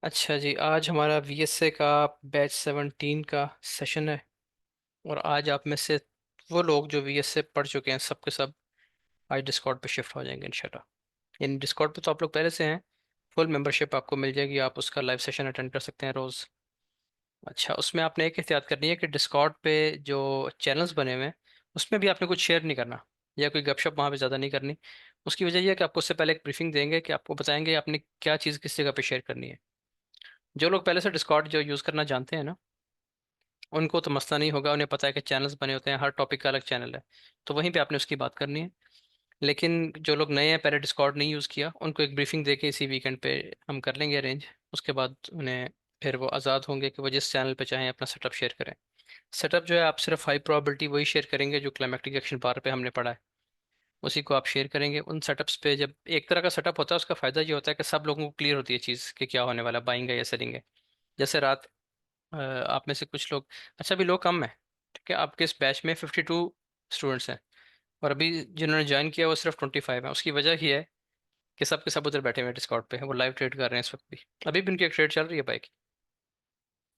अच्छा जी, आज हमारा वीएसए का बैच 17 का सेशन है। और आज आप में से वो लोग जो वीएसए पढ़ चुके हैं सब के सब आज डिस्कॉर्ड पे शिफ्ट हो जाएंगे इंशाल्लाह। यानी डिस्कॉर्ड पे तो आप लोग पहले से हैं। फुल मेंबरशिप आपको मिल जाएगी, आप उसका लाइव सेशन अटेंड कर सकते हैं रोज़। अच्छा, उसमें आपने एक एहतियात करनी है कि डिस्कॉर्ड पे जो चैनल्स बने हुए हैं उसमें भी आपने कुछ शेयर नहीं करना, या कोई गपशप वहाँ पे ज़्यादा नहीं करनी। उसकी वजह यह है कि आपको उससे पहले एक ब्रीफिंग देंगे कि आपको बताएंगे आपने क्या चीज़ किस जगह पे शेयर करनी है। जो लोग पहले से डिस्कॉर्ड जो यूज़ करना जानते हैं ना, उनको तो मसला नहीं होगा, उन्हें पता है कि चैनल्स बने होते हैं, हर टॉपिक का अलग चैनल है, तो वहीं पे आपने उसकी बात करनी है। लेकिन जो लोग नए हैं, पहले डिस्कॉर्ड नहीं यूज़ किया, उनको एक ब्रीफिंग दे के इसी वीकेंड पे हम कर लेंगे अरेंज। उसके बाद उन्हें फिर वो आज़ाद होंगे कि वो जिस चैनल पे चाहें अपना सेटअप शेयर करें। सेटअप जो है आप सिर्फ हाई प्रोबेबिलिटी वही शेयर करेंगे जो क्लाइमेक्टिक एक्शन बार पे हमने पढ़ा है, उसी को आप शेयर करेंगे। उन सेटअप्स पे जब एक तरह का सेटअप होता है उसका फ़ायदा ये होता है कि सब लोगों को क्लियर होती है चीज़ कि क्या होने वाला, बाइंग है या सेलिंग है। जैसे रात आप में से कुछ लोग, अच्छा अभी लोग कम है, ठीक है, आपके इस बैच में 52 स्टूडेंट्स हैं, और अभी जिन्होंने ज्वाइन किया वो सिर्फ 25 है। उसकी वजह ये है कि सब के सब उधर बैठे हुए हैं डिस्कॉर्ड पे, वो लाइव ट्रेड कर रहे हैं इस वक्त भी। अभी भी उनकी एक ट्रेड चल रही है बाइक,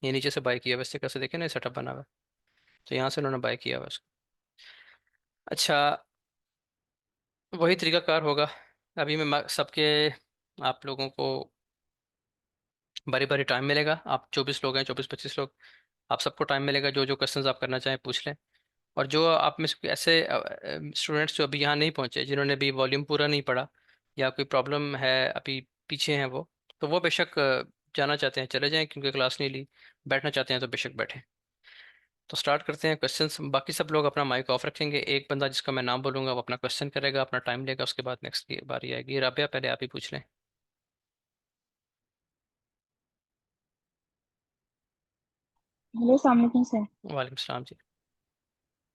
ये नीचे से बाई किया, वैसे कैसे देखे ना सेटअप बना हुआ है, तो यहाँ से उन्होंने बाई किया हुआ है उसको। अच्छा, वही तरीकाकार होगा। अभी मैं सबके, आप लोगों को बारी बारी टाइम मिलेगा। आप 24 लोग हैं, 24-25 लोग, आप सबको टाइम मिलेगा, जो जो क्वेश्चंस आप करना चाहें पूछ लें। और जो आप में से ऐसे स्टूडेंट्स जो अभी यहाँ नहीं पहुँचे, जिन्होंने अभी वॉल्यूम पूरा नहीं पढ़ा या कोई प्रॉब्लम है, अभी पीछे हैं वो, तो वो बेशक जाना चाहते हैं चले जाएं, क्योंकि क्लास नहीं ली। बैठना चाहते हैं तो बेशक बैठें। तो स्टार्ट करते हैं क्वेश्चंस। बाकी सब लोग अपना माइक ऑफ रखेंगे, एक बंदा जिसका मैं नाम बोलूंगा वो अपना क्वेश्चन करेगा, अपना टाइम लेगा, उसके बाद नेक्स्ट की बारी आएगी। राबिया, पहले आप ही पूछ लें। हेलो, अस्सलाम वालेकुम सर। वालेकुम सलाम जी।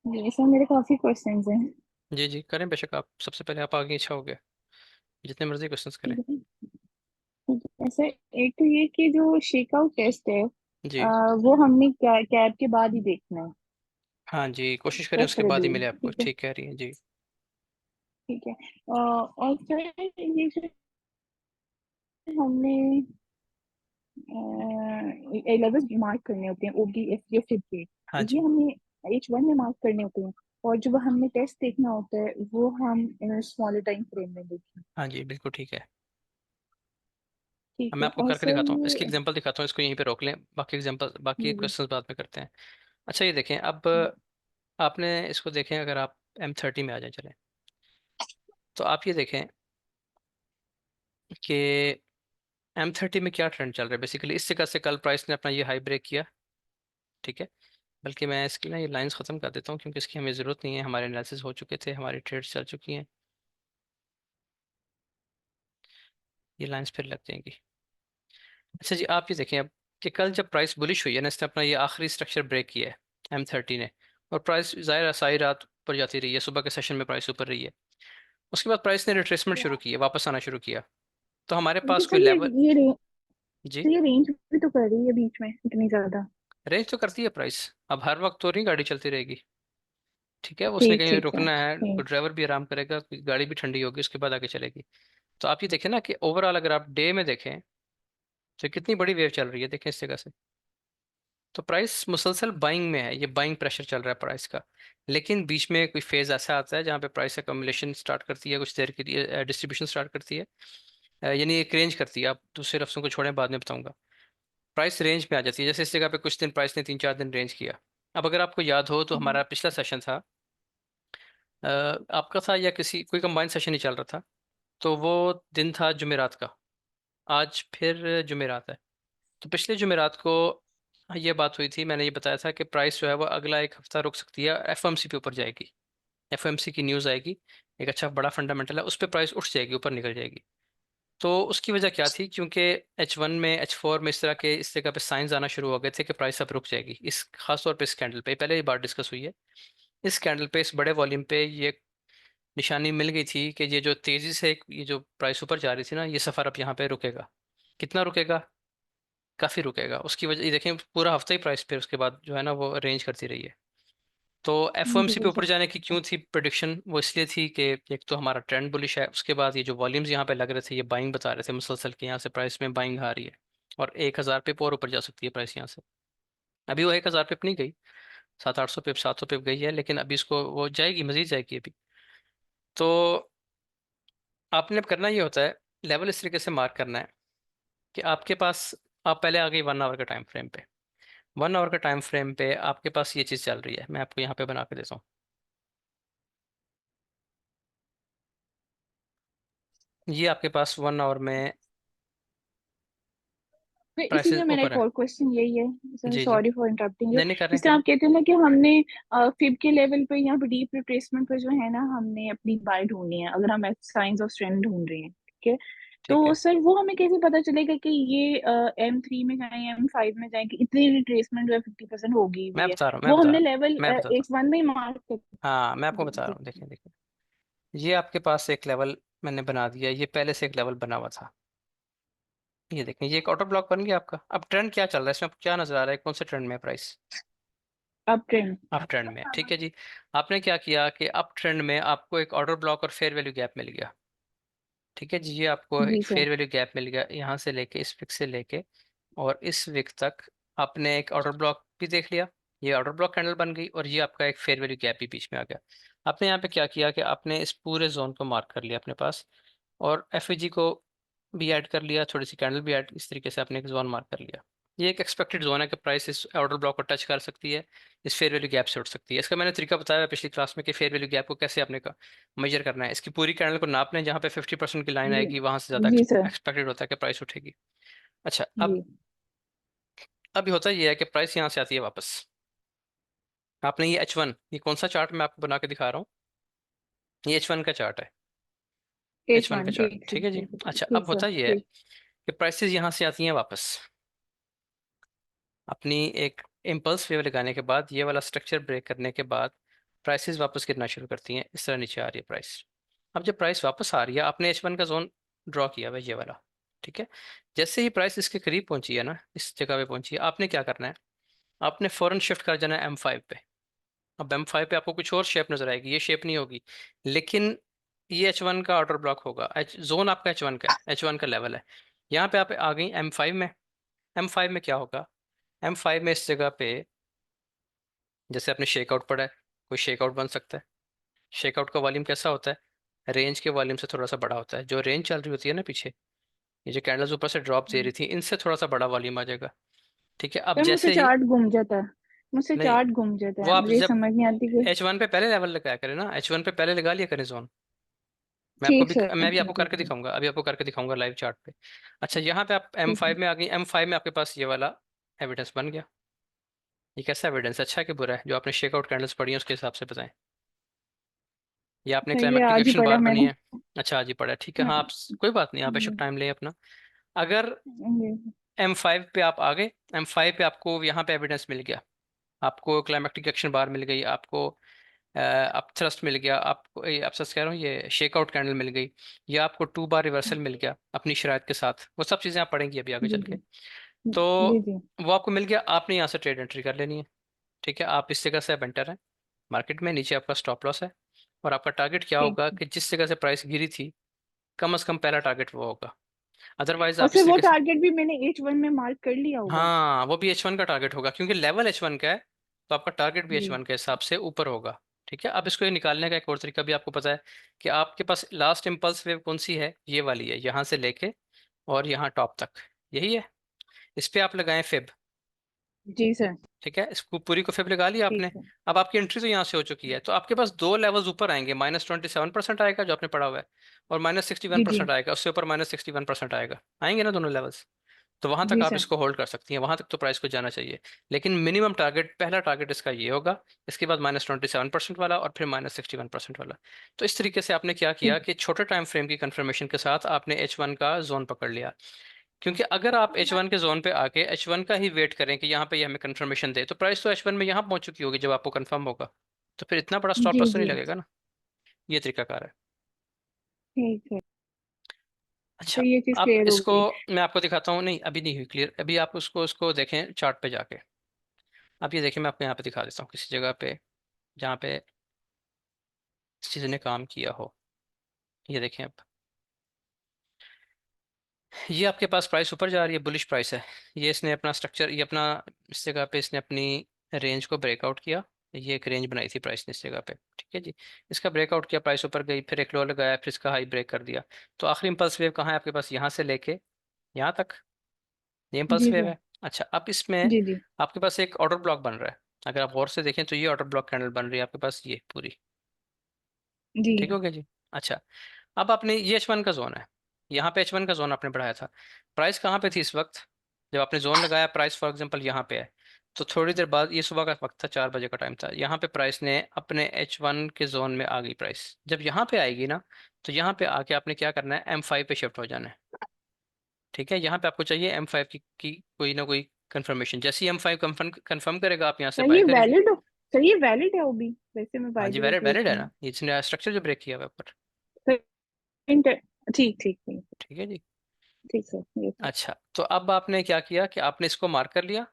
जी सर, मेरे काफ़ी क्वेश्चंस हैं। जी जी करें बेशक, आप सबसे पहले आप आगे, अच्छा हो गया, जितने मर्जी क्वेश्चंस करें। ठीक है। ठीक है सर, एक तो ये कि जो शेकआउट टेस्ट है, जी। वो हमने कैब के बाद ही देखना है। हाँ जी, कोशिश करें उसके बाद ही प्रेफरेबली, मिले आपको, ठीक है। ठीक कह रही हैं जी। ठीक है। और सर, ये जो हमने लेवल्स मार्क करने होते हैं, ओडी एफ फिर के, हाँ ये जी। हमें H1 में मार्क करने होते हैं। और जब हमने टेस्ट देखना होता है वो हम स्मॉलर टाइम फ्रेम में देखें। हाँ जी बिल्कुल ठीक है। ठीक अब मैं है। आपको और करके सर दिखाता हूँ, इसकी ये एग्जांपल दिखाता हूँ, इसको यहीं पे रोक लें, बाकी एग्जांपल बाकी जी क्वेश्चंस बाद में करते हैं। अच्छा ये देखें अब, आपने इसको देखें, अगर आप M30 में आ जाए चलें, तो आप ये देखें कि M30 में क्या ट्रेंड चल रहा है। बेसिकली इस जगह से कल प्राइस ने अपना ये हाई ब्रेक किया, ठीक है। बल्कि मैं इसकी ना ये लाइंस ख़त्म कर देता हूँ, क्योंकि इसकी हमें ज़रूरत नहीं है, हमारे एनालिसिस हो चुके थे, हमारी ट्रेड्स चल चुकी हैं, ये लाइंस फिर लग जाएंगी। अच्छा जी, आप ये देखें अब कि कल जब प्राइस बुलिश हुई है ना, इसने अपना ये आखिरी स्ट्रक्चर ब्रेक किया है M30 ने, और प्राइस ज़ाहिर है सारी रात ऊपर जाती रही है, सुबह के सेशन में प्राइस ऊपर रही है। उसके बाद प्राइस ने रिट्रेसमेंट शुरू की है, वापस आना शुरू किया। तो हमारे ठीक है पास सर, कोई ये लेवल, ये रे, जी, ये रेंज भी तो कर रही है बीच में इतनी ज्यादा। रेंज तो करती है प्राइस। अब हर वक्त तो नहीं गाड़ी चलती रहेगी, ठीक है, वो उसने ठीक कहीं ठीक है। रुकना है, ठीक। ड्राइवर भी आराम करेगा, गाड़ी भी ठंडी होगी, उसके बाद आगे चलेगी। तो आप ये देखें ना कि ओवरऑल अगर आप डे में देखें तो कितनी बड़ी वेव चल रही है, देखें इस जगह से। तो प्राइस मुसलसल बाइंग में है, ये बाइंग प्रेशर चल रहा है प्राइस का। लेकिन बीच में कोई फेज ऐसा आता है जहाँ पे प्राइस अकोमुलेशन स्टार्ट करती है, कुछ देर के लिए डिस्ट्रीब्यूशन स्टार्ट करती है, यानी एक रेंज करती है। आप दूसरे लफ्ज़ों को छोड़ें, बाद में बताऊंगा। प्राइस रेंज में आ जाती है, जैसे इस जगह पे कुछ दिन प्राइस ने 3-4 दिन रेंज किया। अब अगर आपको याद हो तो हमारा पिछला सेशन था, आपका था या किसी कोई कंबाइंड सेशन ही चल रहा था, तो वो दिन था जुमेरात का। आज फिर जुमेरात है, तो पिछले जुमेरात को ये बात हुई थी, मैंने ये बताया था कि प्राइस जो है वो अगला एक हफ्ता रुक सकती है, एफओएमसी पे ऊपर जाएगी। एफओएमसी की न्यूज़ आएगी, एक अच्छा बड़ा फंडामेंटल है, उस पर प्राइस उठ जाएगी, ऊपर निकल जाएगी। तो उसकी वजह क्या थी, क्योंकि H1 में, H4 में इस जगह पे साइंस आना शुरू हो गए थे कि प्राइस अब रुक जाएगी, इस खास तौर पे इस कैंडल पे पहले ही बात डिस्कस हुई है। इस कैंडल पे, इस बड़े वॉल्यूम पे ये निशानी मिल गई थी कि ये जो तेजी से ये जो प्राइस ऊपर जा रही थी ना, ये सफ़र अब यहाँ पे रुकेगा। कितना रुकेगा, काफ़ी रुकेगा। उसकी वजह ये देखें, पूरा हफ्ता ही प्राइस पे उसके बाद जो है ना वो रेंज करती रही है। तो एफओएमसी पे जी ऊपर सर। जाने की क्यों थी प्रिडिक्शन, वो इसलिए थी कि एक तो हमारा ट्रेंड बुलिश है, उसके बाद ये जो वॉल्यूम्स यहाँ पे लग रहे थे ये बाइंग बता रहे थे मुसलसल के, यहाँ से प्राइस में बाइंग आ रही है। और 1,000 पिप और ऊपर जा सकती है प्राइस यहाँ से। अभी वो 1,000 पिप नहीं गई, 700-800 पिप, 700 पिप गई है, लेकिन अभी इसको वो जाएगी, मजीद जाएगी अभी। तो आपने अब करना ये होता है, लेवल इस तरीके से मार्क करना है कि आपके पास, आप पहले आ गई 1 आवर के टाइम फ्रेम पे। 1 आवर के टाइम फ्रेम पे आपके पास ये चीज़ चल रही है, मैं आपको यहाँ पे बना के देता हूँ। ये आपके पास 1 आवर में फिर इसी में प्राइसेस मेरा ऊपर एक है। और क्वेश्चन यही है, जी जी, सॉरी फॉर इंटरप्टिंग यू। नहीं नहीं, कर रहे हैं जिस तरह करें। आप कहते हैं ना कि हमने फिब के लेवल पे या डीप रिट्रेसमेंट पे जो है ना, हमने अपनी बाय ढूंढनी है, अगर हम साइंस ऑफ स्ट्रेंथ ढूंढ रहे हैं, ठीक है। ठीक तो है, सर वो हमें कैसे पता चलेगा कि ये M3 में जाए, M5 में जाए, कि इतनी रिट्रेसमेंट जो है 50% होगी मैं भी है? बता रहा हूँ, मैं वो बता हमने रहा हूँ, लेवल मैं बताता हूँ। H1 में ही मार्क कर। हाँ, मैं आपको जी बता रहा ठीक हूँ, है। देखिए देखिए। ये आपके पास एक लेवल मैंने बना दिया, ये पहले से एक लेवल बना हुआ था। ये देखें, ये एक ऑटो ब्लॉक बन गया आपका। अब ट्रेंड क्या चल रहा है इसमें, आपको क्या नजर आ रहा है, कौन से ट्रेंड में है price? Up trend. Up trend में है, ठीक है जी। आपने क्या किया कि अप ट्रेंड में आपको एक ऑर्डर ब्लॉक और फेयर वैल्यू गैप मिल गया। ठीक है जी, ये आपको जी एक सर। फेयर वैल्यू गैप मिल गया, यहाँ से लेके इस विक से लेके और इस विक तक। आपने एक ऑर्डर ब्लॉक भी देख लिया, ये ऑर्डर ब्लॉक कैंडल बन गई, और ये आपका एक फेयर वैल्यू गैप भी बीच में आ गया। आपने यहाँ पे क्या किया कि आपने इस पूरे जोन को मार्क कर लिया अपने पास, और एफईजी को भी ऐड कर लिया, थोड़ी सी कैंडल भी ऐड, इस तरीके से आपने एक जोन मार्क कर लिया। ये एक एक्सपेक्टेड जोन है कि प्राइस इस ऑर्डर ब्लॉक को टच कर सकती है, इस फेयर वैल्यू गैप से उठ सकती है। इसका मैंने तरीका बताया है पिछली क्लास में कि फेयर वैल्यू गैप को कैसे आपने का मेजर करना है। इसकी पूरी कैंडल को नाप लें, जहाँ पे 50% की लाइन जी आएगी वहां से ज़्यादा जी सर। एक्सपेक्टेड होता है कि प्राइस उठेगी। अच्छा, जी। अब होता ये है कि प्राइस यहाँ से आती है वापस। आपने ये H1, ये कौन सा चार्ट मैं आपको बना के दिखा रहा हूँ, ये H1 का चार्ट है। H1 का H1 चार्ट, ठीक ठीक ठीक है जी। ठीक अच्छा, ठीक अब सर होता ये है ठीक। कि प्राइसेस यहाँ से आती हैं वापस। अपनी एक इम्पल्स वेव लगाने के बाद, ये वाला स्ट्रक्चर ब्रेक करने के बाद, प्राइसेस वापस गिरना शुरू करती हैं, इस तरह नीचे आ रही है प्राइस। अब जब प्राइस वापस आ रही है, आपने H1 का जोन ड्रॉ किया हुआ है, ये वाला, ठीक है। जैसे ही प्राइस इसके करीब पहुंची है ना, इस जगह पे पहुंची है, आपने क्या करना है, आपने फौरन शिफ्ट कर जाना है M5 पे। अब M5 पे आपको कुछ और शेप नजर आएगी, ये शेप नहीं होगी, लेकिन ये H1 का ऑर्डर ब्लॉक होगा। जोन आपका H1 का है, H1 का लेवल है। यहाँ पे आप आ गई M5 में। M5 में क्या होगा, M5 में इस जगह पे, जैसे आपने शेकआउट पढ़ा है, कोई शेकआउट बन सकता है। शेकआउट का वॉल्यूम कैसा होता है, रेंज के वॉल्यूम से थोड़ा सा बड़ा होता है। जो रेंज चल रही होती है ना पीछे, ये जो कैंडल्स ऊपर से ड्रॉप दे रही थी, इनसे थोड़ा सा बड़ा वॉल्यूम आ जाएगा। ठीक है, अब पर मुझसे जैसे ही, चार्ट घूम जाता है, मुझसे नहीं, चार्ट घूम जाता वो है, आप मुझे ये जब समझ नहीं आती कि। H1 पे पहले लेवल लगाया करें ना, H1 पे पहले लगा लिया करें जोन। ठीक सर मैं भी ठीक आपको ठीक करके ठीक दिखाऊंगा, अभी आपको करके दिखाऊंगा लाइव चार्ट पे। अच्छा, यहाँ पे आप एम ठीक है। फाइव में आ गई। M5 में आपके पास ये वाला एविडेंस बन गया। ये कैसा एविडेंस, अच्छा है कि बुरा है, जो आपने शेकआउट कैंडल्स पढ़ी है उसके हिसाब से बताएं। ये आपने सर ये क्लाइमेक्टिक आज ही एक्शन पढ़ा बार बनी मैंने। है। अच्छा, आज ही पढ़ा है, ठीक है। हाँ, आप हाँ। कोई बात नहीं, आप बेशक जी। टाइम लें अपना। अगर जी। M5 पे आप आ गए, M5 पे आपको यहाँ पे एविडेंस मिल गया, आपको क्लाइमेक्टिक एक्शन बार मिल गई, आपको अप थ्रस्ट मिल गया, आपको आप सच कह रहा हूँ, ये शेकआउट कैंडल मिल गई, या आपको 2 बार रिवर्सल मिल गया अपनी शराइत के साथ, वो सब चीज़ें आप पढ़ेंगी अभी आगे जी चल के। जी तो जी जी वो आपको मिल गया, आपने यहाँ से ट्रेड एंट्री कर लेनी है। ठीक है, आप इस जगह से अब एंटर हैं मार्केट में, नीचे आपका स्टॉप लॉस है, और आपका टारगेट क्या ठीक। होगा कि जिस जगह से प्राइस गिरी थी, कम से कम पहला टारगेट वो होगा। अदरवाइज और आप सर इस वो तरीके से, टारगेट भी मैंने H1 में मार्क कर लिया होगा? हाँ, वो भी H1 का टारगेट होगा, क्योंकि लेवल H1 का है, तो आपका टारगेट भी जी H1 के हिसाब से ऊपर होगा। ठीक है, अब इसको ये निकालने का एक और तरीका भी आपको पता है कि आपके पास लास्ट इम्पल्स वेव कौन सी है, ये वाली है, यहाँ से लेके और यहाँ टॉप तक, यही है। इस पे आप लगाएं फिब। जी सर। ठीक है, इसको पूरी को फिब लगा लिया ठीक आपने। है। अब आपकी एंट्री तो यहाँ से हो चुकी है, तो आपके पास 2 लेवल्स ऊपर आएंगे, -27% आएगा जो आपने पढ़ा हुआ है, और माइनस सिक्सटी वन जी जी परसेंट आएगा, उससे ऊपर -61% आएगा, आएंगे ना दोनों लेवल्स। तो वहां तक जी आप सर। इसको होल्ड कर सकती हैं, वहां तक तो प्राइस को जाना चाहिए। लेकिन मिनिमम टारगेट, पहला टारगेट इसका ये होगा, इसके बाद -27% वाला, और फिर -61% वाला। तो इस तरीके से आपने क्या किया ठीक। कि छोटे टाइम फ्रेम की कंफर्मेशन के साथ आपने H1 का जोन पकड़ लिया। क्योंकि अगर आप H1 के जोन पे आके H1 का ही वेट करें कि यहाँ पे ये हमें कंफर्मेशन दे, तो प्राइस तो H1 में यहाँ पहुंच चुकी होगी जब आपको कंफर्म होगा, तो फिर इतना बड़ा स्टॉप जी लॉस तो नहीं जी लगेगा ना। ये तरीकाकार है। ठीक है। अच्छा, तो ये चीज आप क्लियर हो इसको, गई। मैं आपको दिखाता हूँ, नहीं अभी नहीं हुई क्लियर, अभी आप उसको देखें चार्ट पे जाके। आप ये देखें, मैं आपको यहाँ पे दिखा देता हूँ किसी जगह पे जहाँ पे इस चीज़ ने काम किया हो। ये देखें अब, ये आपके पास प्राइस ऊपर जा रही है, बुलिश प्राइस है। ये इसने अपना स्ट्रक्चर, ये अपना इस जगह पे इसने अपनी रेंज को ब्रेकआउट किया। ये एक रेंज बनाई थी प्राइस ने इस जगह पे, ठीक है जी। इसका ब्रेकआउट किया, प्राइस ऊपर गई, फिर एक लो लगाया, फिर इसका हाई ब्रेक कर दिया। तो आखिरी इंपल्स वेव कहाँ है आपके पास, यहाँ से लेके यहाँ तक, ये इंपल्स जी वेव सर। है। अच्छा, अब इसमें जी जी। आपके पास एक ऑर्डर ब्लॉक बन रहा है। अगर आप गौर से देखें तो ये ऑर्डर ब्लॉक कैंडल बन रही है आपके पास, ये पूरी। जी। ठीक हो गया जी। अच्छा, अब आपने ये H1 का जोन है, यहाँ पे H1 का जोन आपने बढ़ाया था। प्राइस कहाँ पे थी इस वक्त जब आपने जोन लगाया, प्राइस फॉर एग्जांपल यहाँ पे है। तो थोड़ी देर बाद, ये सुबह का वक्त था, 4 बजे का टाइम था, यहाँ पे प्राइस ने अपने H1 के जोन में आ गई प्राइस। जब यहाँ पे आएगी ना, तो यहाँ पे आके आपने क्या करना है, M5 पे शिफ्ट हो जाना है। ठीक है, यहाँ पे आपको चाहिए M5 की कोई ना कोई कंफर्मेशन। जैसे ही M5 कंफर्म कंफर्म करेगा, आप यहाँ से सर बाय ये करेंगे। वैलिड हो, सर ये वैलिड है वो भी, वैसे मैं हाँ बाय जी, भी वैलिड करके वैलिड है देखूंगी। ना, ये इसने स्ट्रक्चर जो ब्रेक किया हुआ है ऊपर। सर ठीक ठीक ठीक। ठीक है जी। ठीक सर, ये सर। अच्छा, तो अब आपने क्या किया कि आपने इसको मार्क कर लिया।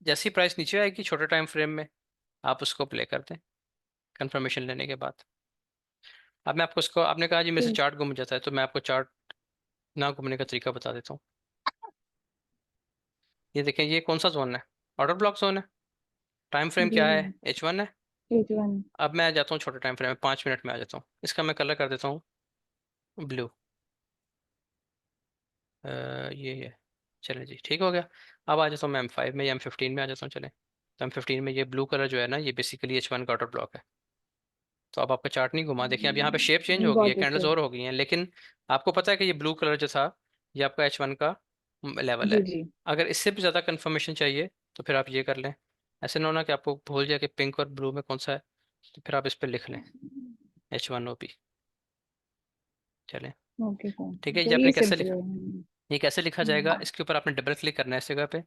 जैसी प्राइस नीचे आएगी छोटे टाइम फ्रेम में, आप उसको प्ले कर दें कंफर्मेशन लेने के बाद। अब मैं आपको इसको, आपने कहा जी मेरे से ठीक। चार्ट घूम जाता है, तो मैं आपको चार्ट ना घूमने का तरीका बता देता हूँ। ये देखें, ये कौन सा जोन है, ऑर्डर ब्लॉक जोन है। टाइम फ्रेम जी क्या जी। है, H1 है। H1। अब मैं आ जाता हूँ छोटे टाइम फ्रेम में, 5 मिनट में आ जाता हूँ। इसका मैं कलर कर देता हूँ ब्लू। ये चले जी, ठीक हो गया। अब आ जाता हूँ मैं M5 में या M15 में आ जाता हूँ, चले। तो M15 में ये ब्लू कलर जो है ना, ये बेसिकली H1 का ऑर्डर ब्लॉक है। तो अब आपका चार्ट नहीं घुमा, देखिए अब यहाँ पे शेप चेंज हो गई है, गॉट इट कैंडल्स सर। और हो गई हैं, लेकिन आपको पता है कि ये ब्लू कलर जो था, ये आपका H1 का लेवल जी है। जी। अगर इससे भी ज़्यादा कंफर्मेशन चाहिए तो फिर आप ये कर लें। ऐसे ना होना कि आपको भूल जाए कि पिंक और ब्लू में कौन सा है, तो फिर आप इस पर लिख लें H1OP। चलें, ओके सर, ठीक है। ये तो आपने ये कैसे सिंपल लिखा, है। ये कैसे लिखा जाएगा, हम्म। इसके ऊपर आपने डबल क्लिक करना है इस जगह पे।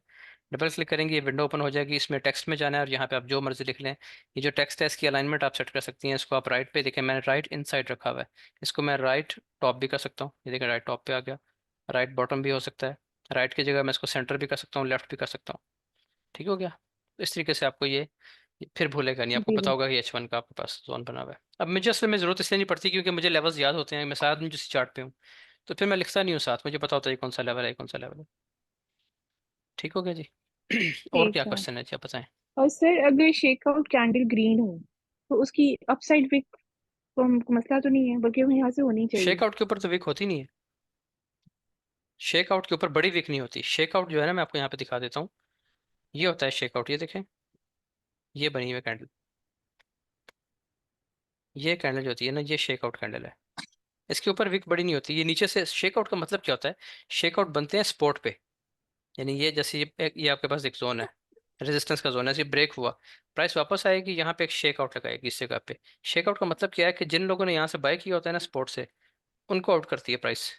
डबल क्लिक करेंगे, ये विंडो ओपन हो जाएगी, इसमें टेक्स्ट में जाना है और यहाँ पे आप जो मर्जी लिख लें। ये जो टेक्स्ट है इसकी अलाइनमेंट आप सेट कर सकती हैं। इसको आप राइट पे देखें, मैंने राइट इनसाइड रखा हुआ है। इसको मैं राइट टॉप भी कर सकता हूँ, ये देखें राइट टॉप पे आ गया। राइट बॉटम भी हो सकता है। राइट की जगह मैं इसको सेंटर भी कर सकता हूँ, लेफ्ट भी कर सकता हूँ। ठीक हो गया। तो इस तरीके से आपको ये फिर भूलेगा नहीं, आपको जी पता जी। होगा कि H1 का आपके पास जोन बना हुआ है। अब मुझे असल में ज़रूरत इसलिए नहीं पड़ती क्योंकि मुझे लेवल्स याद होते हैं, मैं साथ में जिस चार्ट पे हूँ, तो फिर मैं लिखता नहीं हूँ साथ, मुझे पता होता है ये कौन सा लेवल है, ये कौन सा लेवल है। ठीक हो गया जी। और ठीक क्या सर। क्वेश्चन है जी, आप बताएं। और सर अगर शेकआउट कैंडल ग्रीन हो तो उसकी अपसाइड विक तो मसला तो नहीं है, बल्कि वो यहाँ से होनी चाहिए। शेक आउट के ऊपर तो विक होती नहीं है। शेक आउट के ऊपर बड़ी विक नहीं होती। शेक आउट जो है ना, मैं आपको यहाँ पे दिखा देता हूँ। ये होता है शेक आउट, ये देखें, ये बनी हुई कैंडल, ये कैंडल जो होती है ना, ये शेक आउट कैंडल है। इसके ऊपर विक बड़ी नहीं होती, ये नीचे से। शेक आउट का मतलब क्या होता है, शेक आउट बनते हैं स्पॉट पे। यानी ये जैसे ये आपके पास एक जोन है, रेजिस्टेंस का जोन है, ये ब्रेक हुआ, प्राइस वापस आएगी, यहाँ पे एक शेक आउट लगाएगी इस जगह पे। शेक आउट का मतलब क्या है कि जिन लोगों ने यहाँ से बाय किया होता है ना स्पॉट से, उनको आउट करती है प्राइस,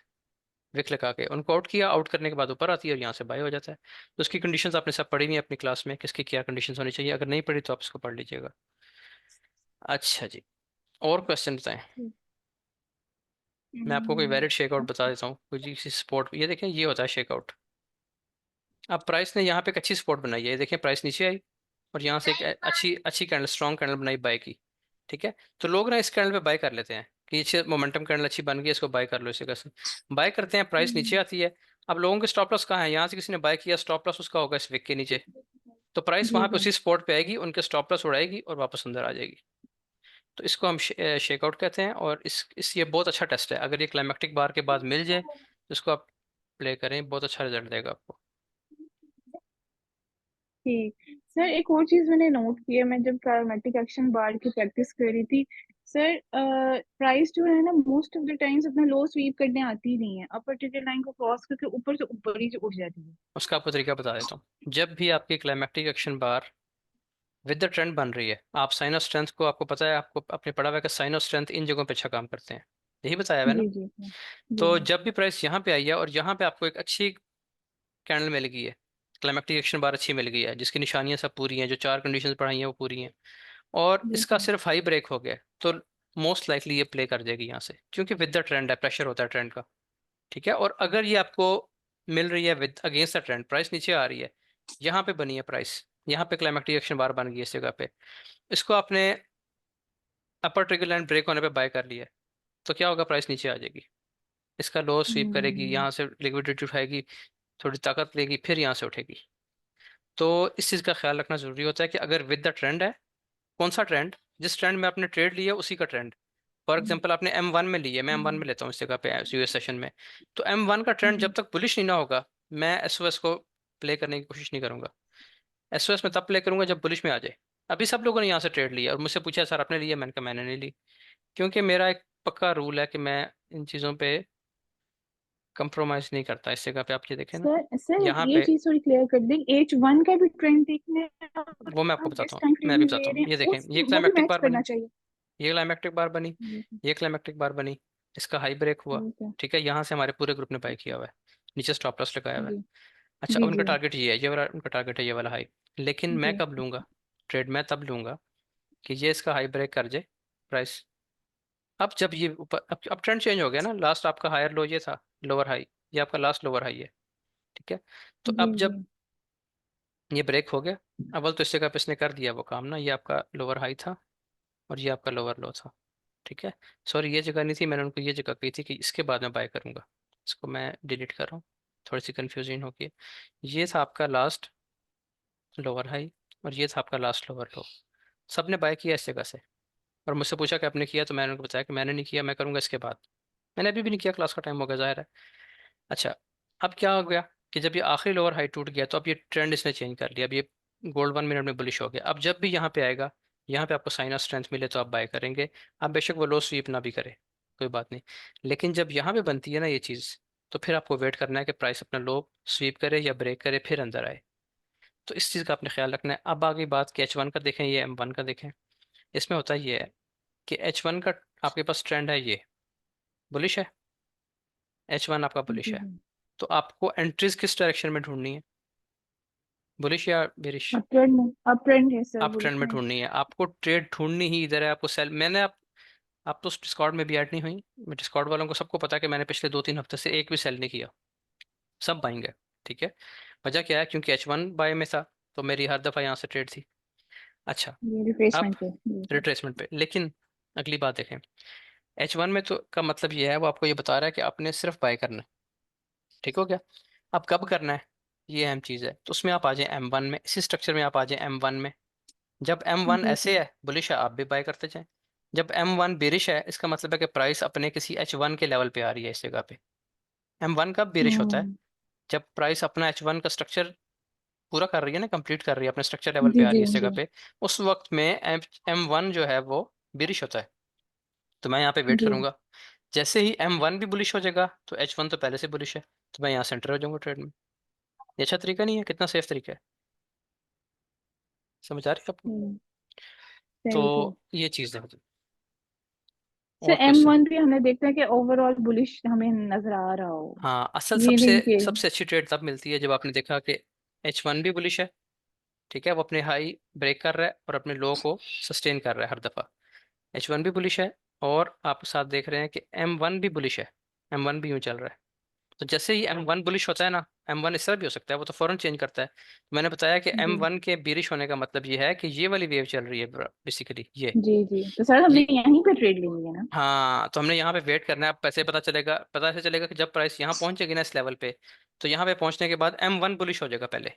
विक लगा के उनको आउट किया, आउट करने के बाद ऊपर आती है और यहाँ से बाय हो जाता है। तो उसकी कंडीशंस आपने सब पढ़ी हुई है अपनी क्लास में, किसकी क्या कंडीशंस होनी चाहिए, अगर नहीं पढ़ी तो आप इसको पढ़ लीजिएगा। अच्छा जी, और क्वेश्चन बताएं। मैं आपको कोई वैलिड शेकआउट बता देता हूँ, कोई किसी स्पॉट, ये देखें ये होता है शेकआउट। अब प्राइस ने यहाँ पे एक अच्छी स्पॉट बनाई है, ये देखें प्राइस नीचे आई और यहाँ से एक अच्छी अच्छी कैंडल, स्ट्रॉन्ग कैंडल बनाई बाय की। ठीक है, तो लोग ना इस कैंडल पे बाय कर लेते हैं कि ये मोमेंटम कैंडल अच्छी बन गई, इसको बाय कर लो, इसी का से बाय करते हैं, प्राइस नीचे आती है। अब लोगों के स्टॉप लॉस कहाँ है, यहाँ से किसी ने बाय किया, स्टॉप लॉस उसका होगा इस विक के नीचे। तो प्राइस जी वहां पे जी। उसी स्पॉट पे आएगी, उनके स्टॉप लॉस उड़ाएगी और वापस अंदर आ जाएगी। तो इसको हम शेकआउट कहते हैं। और इस ये बहुत अच्छा टेस्ट है, अगर ये क्लाइमेक्टिक बार के बाद मिल जाए तो इसको आप प्ले करें, बहुत अच्छा रिजल्ट देगा आपको। ठीक। सर एक और चीज मैंने नोट किया, मैं जब ट्रायोमेट्रिक एक्शन बार की प्रैक्टिस कर रही थी सर, प्राइस जो है ना मोस्ट ऑफ द टाइम्स अपना लो स्वीप करने आती ही नहीं है, अपर ट्रिगर लाइन को क्रॉस करके ऊपर से ऊपर ही जो उठ जाती है। उसका आपको तरीका बता देता हूँ। जब भी आपकी climactic action bar with the trend बन रही है, आप साइन ऑफ स्ट्रेंथ को, आपको पता है, आपको आपने पढ़ा हुआ है कि साइन ऑफ स्ट्रेंथ इन जगहों पे अच्छा काम करते हैं, यही बताया हुआ है ना। जी जी सर। जी तो जी। जब भी प्राइस यहाँ पे आई है और यहाँ पे आपको एक अच्छी कैंडल मिल गई है, क्लाइमेक्टिक एक्शन बार अच्छी मिल गई है, जिसकी निशानियां सब पूरी हैं, जो चार कंडीशंस पढ़ाई हैं वो पूरी हैं, और जी इसका सर। सिर्फ हाई ब्रेक हो गया, तो मोस्ट लाइकली ये प्ले कर जाएगी यहाँ से, क्योंकि विद द ट्रेंड है, प्रेशर होता है ट्रेंड का। ठीक है, और अगर ये आपको मिल रही है with against the trend, price नीचे आ रही है, यहाँ पे बनी है प्राइस, यहाँ पे क्लाइमेक्टिक एक्शन बार बन गई है इस जगह पे, इसको आपने अपर ट्रिगर लाइन ब्रेक होने पे बाय कर लिया है, तो क्या होगा, प्राइस नीचे आ जाएगी। इसका लो स्वीप करेगी, हम्म। यहाँ से लिक्विडिटी उठाएगी, थोड़ी ताकत लेगी, फिर यहाँ से उठेगी। तो इस चीज़ का ख्याल रखना जरूरी होता है कि अगर विद द ट्रेंड है, कौन सा ट्रेंड, जिस ट्रेंड में आपने ट्रेड लिया उसी का ट्रेंड। फॉर एग्जांपल आपने M1 में ली है, मैं M1 में लेता हूँ इस जगह पे यूएस सेशन में। तो M1 का ट्रेंड जब तक बुलिश नहीं ना होगा, मैं एसओएस को प्ले करने की कोशिश नहीं करूंगा। एसओएस में तब प्ले करूंगा जब बुलिश में आ जाए। अभी सब लोगों ने यहाँ से ट्रेड लिया और मुझसे पूछा सर आपने लिया, मैंने कहा मैंने नहीं ली, क्योंकि मेरा एक पक्का रूल है कि मैं इन चीज़ों पे कंप्रोमाइज़ नहीं करता। इस जगह पे आप ये देखें ना, सर सर यहाँ ये पे, चीज थोड़ी क्लियर कर दें, H1 का भी ट्रेंड देखना है और वो मैं आपको आप बताता जिस हूँ, टाइम मैं फ्रेम अभी में बताता ले हूँ। रहे ये हैं देखें, उस ये वो भी क्लाइमेक्टिक मैच बार करना बनी, चाहिए। ये क्लाइमेक्टिक बार बनी, ठीक है। ये क्लाइमेक्टिक बार बनी, इसका हाई ब्रेक हुआ। ठीक है। ठीक है, यहाँ से हमारे पूरे ग्रुप ने बाय किया हुआ है, नीचे स्टॉप लॉस लगाया हुआ है। जी अच्छा, अब जी उनका जी टारगेट ये है, ये वाला उनका टारगेट है, ये वाला हाई। लेकिन मैं जी। कब लूंगा ट्रेड, मैं तब लूंगा कि ये इसका हाई ब्रेक कर जाए प्राइस। अब जब ये ऊपर, अब ट्रेंड चेंज हो गया ना, लास्ट आपका हायर लो ये था, लोअर हाई, ये आपका लास्ट लोअर हाई है। ठीक है, तो जी अब जी। जब ये ब्रेक हो गया, अव्वल तो इस जगह पे इसने कर दिया वो काम ना, ये आपका लोअर हाई था और ये आपका लोअर लो था। ठीक है, सॉरी ये जगह नहीं थी, मैंने उनको ये जगह कही थी कि इसके बाद मैं बाय करूंगा। इसको मैं डिलीट कर रहा हूँ, थोड़ी सी कंफ्यूजन होगी है। ये था आपका लास्ट लोअर हाई और ये था आपका लास्ट लोअर लो। सबने बाय किया इस जगह से, और मुझसे पूछा कि आपने किया, तो मैंने उनको बताया कि मैंने नहीं किया, मैं करूंगा इसके बाद। मैंने अभी भी नहीं किया, क्लास का टाइम हो गया जाहिर है। अच्छा, अब क्या हो गया कि जब ये आखिरी लोअर हाई टूट गया, तो अब ये ट्रेंड इसने चेंज कर लिया, अब ये गोल्ड 1 मिनट में बुलिश हो गया। अब जब भी यहाँ पे आएगा, यहाँ पे आपको साइन ऑफ स्ट्रेंथ मिले तो आप बाय करेंगे। आप बेशक वो लो स्वीप ना भी करे, कोई बात नहीं। लेकिन जब यहाँ पे बनती है ना ये चीज़, तो फिर आपको वेट करना है कि प्राइस अपना लो स्वीप करे या ब्रेक करे, फिर अंदर आए। तो इस चीज़ का आपने ख्याल रखना है। अब आगे बात कि H1 का देखें, ये M1 का देखें। इसमें होता ये है कि H1 का आपके पास ट्रेंड है, ये बुलिश है, H1 आपका बुलिश जी है। जी। तो आपको एंट्रीज किस डायरेक्शन में ढूंढनी है, बुलिश या बेरिश? अप ट्रेंड है सर, आप बुलिश ट्रेंड में में। ढूंढनी है, आपको ट्रेड ढूंढनी ही इधर है, आपको सेल। मैंने आप तो डिस्कॉर्ड में भी ऐड नहीं हुई, मैं डिस्कॉर्ड वालों को सबको पता है कि मैंने पिछले 2-3 हफ्ते से एक भी सेल नहीं किया, सब बाइंग है। ठीक है, वजह क्या है, क्योंकि H1 बाय में था, तो मेरी हर दफ़ा यहाँ से ट्रेड थी। अच्छा, ये अब रिप्लेसमेंट पे जी सर। रिट्रेसमेंट पे, लेकिन अगली बात देखें, H1 में तो का मतलब ये है, वो आपको ये बता रहा है कि आपने सिर्फ बाय करना है। ठीक हो गया, अब कब करना है, ये अहम चीज़ है। तो उसमें आप आ जाए M1 में, इसी स्ट्रक्चर में आप आ जाए M1 में। जब M1 जी सर। ऐसे है बुलिश है, आप भी बाय करते जाएं। जब M1 बेरिश है, इसका मतलब है कि प्राइस अपने किसी H1 के लेवल पे आ रही है इस जगह पे। M1 कब बेरिश होता है, हम्म। जब प्राइस अपना H1 का स्ट्रक्चर पूरा कर रही है ना, कंप्लीट कर रही है, अपने स्ट्रक्चर लेवल पे जी आ रही जी है इस जगह जी पे। उस वक्त में M1 जो है वो बेरिश होता है। तो मैं यहाँ पे वेट जी। करूंगा, जैसे ही M1 भी बुलिश हो जाएगा, तो H1 तो पहले से बुलिश है, तो मैं यहाँ सेंटर हो जाऊंगा ट्रेड में। ये अच्छा तरीका नहीं है, कितना सेफ तरीका है, समझ आ रही है आपको? हम्म। तो सही सही। ये चीज़ है। सर और एम क्वेश्चन? वन भी हमने देखा है कि ओवरऑल बुलिश हमें नजर आ रहा हो। हाँ, असल ये सबसे नहीं कि। सबसे अच्छी ट्रेड तब मिलती है जब आपने देखा कि H1 भी बुलिश है, ठीक है, वो अपने हाई ब्रेक कर रहा है और अपने लो को सस्टेन कर रहा है हर दफा। H1 भी बुलिश है, और आप साथ देख रहे हैं कि M1 भी बुलिश है, M1 भी यूं चल रहा है। तो जैसे ही M1 बुलिश होता है ना, M1 इस तरह भी हो सकता है, वो तो फौरन चेंज करता है। तो मैंने बताया कि जी M1 के बिरिश होने का मतलब ये है कि ये वाली वेव चल रही है बेसिकली, जी जी। तो सर हमने ये यहीं पे ट्रेड लेनी है ना। हाँ, तो हमने यहाँ पे वेट करना है। अब पैसे पता चलेगा, पता ऐसे चलेगा कि जब प्राइस यहाँ पहुंचेगी ना इस लेवल पे, तो यहाँ पे पहुंचने के बाद M1 बुलिश हो जाएगा पहले।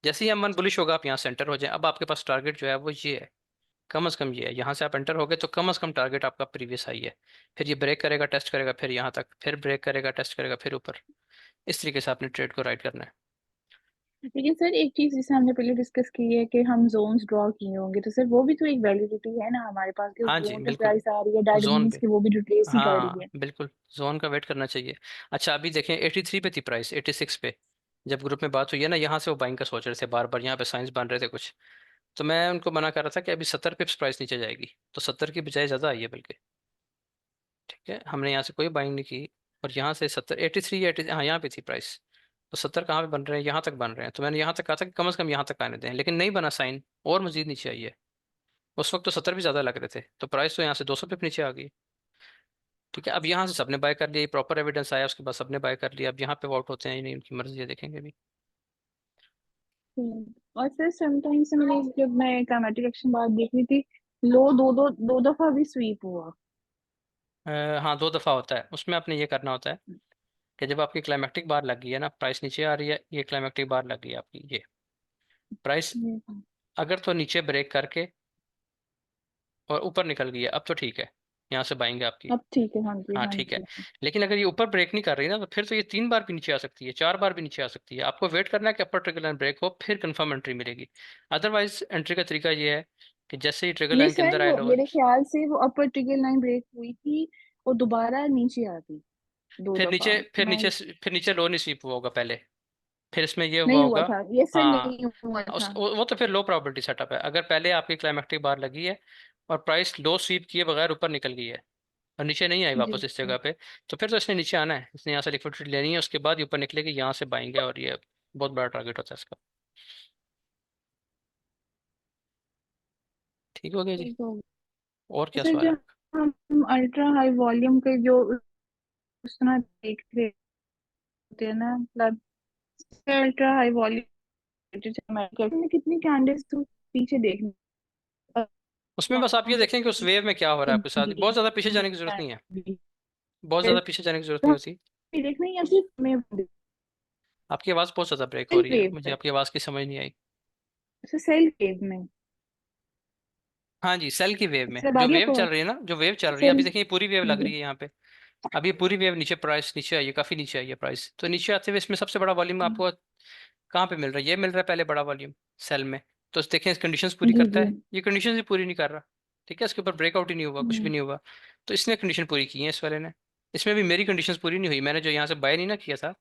जैसे ही M1 बुलिश होगा, आप यहाँ से एंटर हो जाए। अब आपके पास टारगेट जो है वो ये है, कम से कम ये है, यहाँ से आप एंटर हो गए तो कम से कम टारगेट आपका प्रीवियस हाई है। फिर ये ब्रेक करेगा, टेस्ट करेगा, फिर यहाँ तक, फिर ब्रेक करेगा, टेस्ट करेगा, फिर ऊपर। इस तरीके से आपने ट्रेड को राइट करना है। लेकिन सर एक चीज जैसे हमने पहले डिस्कस की है कि हम जोन्स ड्रॉ किए होंगे, तो सर वो भी तो एक वैलिडिटी है ना हमारे पास कि उस हाँ जी, जोन पे बिल्कुल, प्राइस आ रही है, दैट जोन मीन्स पे, कि वो भी रिट्रेस ही कर रही हाँ है। बिल्कुल, जोन का वेट करना चाहिए। अच्छा, अभी देखें 83 पे थी प्राइस, 86 पे जब ग्रुप में बात हुई है ना, यहाँ से वो बाइंग का सोच रहे थे बार बार, यहाँ पे साइंस बन रहे थे कुछ। तो मैं उनको मना कर रहा था कि अभी 70 पिप्स प्राइस नीचे जाएगी, तो 70 की बजाय ज़्यादा आई है बल्कि। ठीक है, हमने यहाँ से कोई बाइंग नहीं की, और यहाँ से 70, 83 80, हाँ यहाँ पे थी प्राइस। तो 70 कहाँ पे बन रहे हैं, यहाँ तक बन रहे हैं। तो मैंने यहाँ तक कहा था कि कम से कम यहाँ तक आने दें, लेकिन नहीं बना साइन, और मजीद नीचे आई है। उस वक्त तो 70 भी ज़्यादा लग रहे थे, तो प्राइस तो यहाँ से 200 पिप नीचे आ गई। ठीक है, अब यहाँ से सबने बाय कर लिया, प्रॉपर एविडेंस आया उसके बाद सबने बाय कर लिया। अब यहाँ पे वॉल्ट होते हैं या नहीं, उनकी मर्जी है, देखेंगे भी। और सर समटाइम्स मैंने जब मैं कामेटिक एक्शन बात देख रही थी, लो दो दफा भी स्वीप हुआ। हाँ, 2 दफ़ा होता है, उसमें आपने ये करना होता है कि जब आपकी क्लाइमेक्टिक बार लग गई है ना, प्राइस नीचे आ रही है, ये क्लाइमेक्टिक बार लग गई है आपकी, ये प्राइस जी हाँ। अगर तो नीचे ब्रेक करके और ऊपर निकल गई है, अब तो ठीक है, यहाँ से बाइंग है आपकी। अब ठीक है, हाँ जी, हाँ हाँ ठीक है। जी। लेकिन अगर ये ऊपर ब्रेक नहीं कर रही ना, तो फिर तो ये 3 बार भी नीचे आ सकती है, 4 बार भी नीचे आ सकती है। आपको वेट करना है कि अपर ट्रिगर लाइन ब्रेक हो, फिर कंफर्म एंट्री मिलेगी। अदरवाइज एंट्री का तरीका ये है कि जैसे ही ट्रिगर ये लाइन के सर अंदर आए वो लो, मेरे ख्याल से वो अपर ट्रिगर लाइन ब्रेक हुई थी और दोबारा नीचे आ गई दो फिर नीचे दफा। फिर मैं नीचे फिर नीचे लो नहीं स्वीप हुआ होगा पहले, फिर इसमें ये हुआ नहीं हुआ होगा। था ये सर, हाँ, नहीं हुआ था। वो तो फिर लो प्रोबेबिलिटी सेटअप है। अगर पहले आपकी क्लाइमेक्टिक बार लगी है और प्राइस लो स्वीप किए बगैर ऊपर निकल गई है और नीचे नहीं आई जी वापस इस जगह पे, तो फिर तो इसने नीचे आना है, इसने यहाँ से लिक्विडिटी लेनी है, उसके बाद ये ऊपर निकलेगी, यहाँ से बाएंगे, और ये बहुत बड़ा टारगेट होता है इसका। ठीक हो गया जी। ठीक हो और गया। क्या सर सवाल है जब आपका? हम अल्ट्रा हाई वॉल्यूम के जो उस तरह देख रहे होते हैं ना, मतलब अल्ट्रा हाई वॉल्यूम में कितनी कैंडल्स तो पीछे देखने उसमें बस आप ये देखें कि उस वेव में क्या हो रहा है आपके साथ, बहुत ज्यादा पीछे जाने की जरूरत नहीं है, बहुत ज्यादा पीछे जाने की जरूरत नहीं होती। देखना या फिर में आपकी आवाज़ बहुत ज्यादा ब्रेक हो सेल रही है, वेव मुझे है, आपकी आवाज़ की समझ नहीं आई। सेल वेव में। हाँ जी, सेल की वेव में सर जो बाकी वेव आपको चल रही है ना, जो वेव चल रही है, सेल। अभी देखिए ये पूरी वेव लग जी। रही है यहाँ पे। अब ये पूरी वेव नीचे, प्राइस नीचे आई है, काफी नीचे आई है प्राइस, तो नीचे आते हुए इसमें सबसे बड़ा वॉल्यूम आपको कहाँ पे मिल रहा है? ये मिल रहा है पहले बड़ा वॉल्यूम सेल में। तो देखें इस कंडीशंस पूरी जी करता जी। है, ये कंडीशंस ही पूरी नहीं कर रहा। ठीक है, इसके ऊपर ब्रेकआउट ही नहीं हुआ, कुछ भी हम्म, नहीं हुआ। तो इसने कंडीशन पूरी की है इस वाले ने। इसमें भी मेरी कंडीशंस पूरी नहीं हुई, मैंने जो यहाँ से बाय नहीं ना किया था,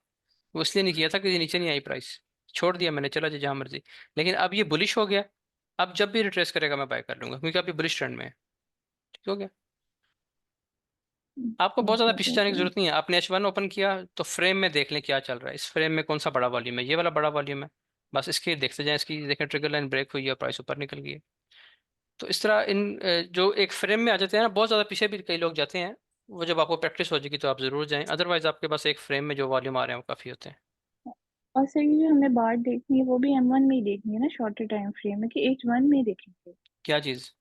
वो इसलिए नहीं किया था कि ये नीचे नहीं आई प्राइस, छोड़ दिया मैंने, चला जाए जहाँ मर्जी। लेकिन अब ये बुलिश हो गया, अब जब भी रिट्रेस करेगा मैं बाय कर लूंगा, क्योंकि अब ये बुलिश ट्रेंड में है। ठीक हो गया। आपको बहुत ठीक ज्यादा हो पीछे गया जाने की सर। जरूरत नहीं है। आपने H1 ओपन किया तो फ्रेम में देख लें क्या चल रहा है, इस फ्रेम में कौन सा बड़ा वॉल्यूम है, ये वाला बड़ा वॉल्यूम है, बस इसके देखते जाएं, इसकी देखें ट्रिगर लाइन ब्रेक हुई है, प्राइस ऊपर निकल गई है। तो इस तरह जो एक फ्रेम में आ जाते हैं ना, बहुत ज्यादा पीछे भी कई लोग जाते हैं, वो जब आपको प्रैक्टिस हो जाएगी तो आप जरूर जाएं, अदरवाइज आपके पास एक फ्रेम में जो वॉल्यूम आ रहे हैं वो काफी होते हैं। और सर ये जो हमें बार देखनी है वो भी M1 में ही देखनी है ना, शॉर्टर टाइम फ्रेम में कि H1 में ही देखेंगे? क्या चीज?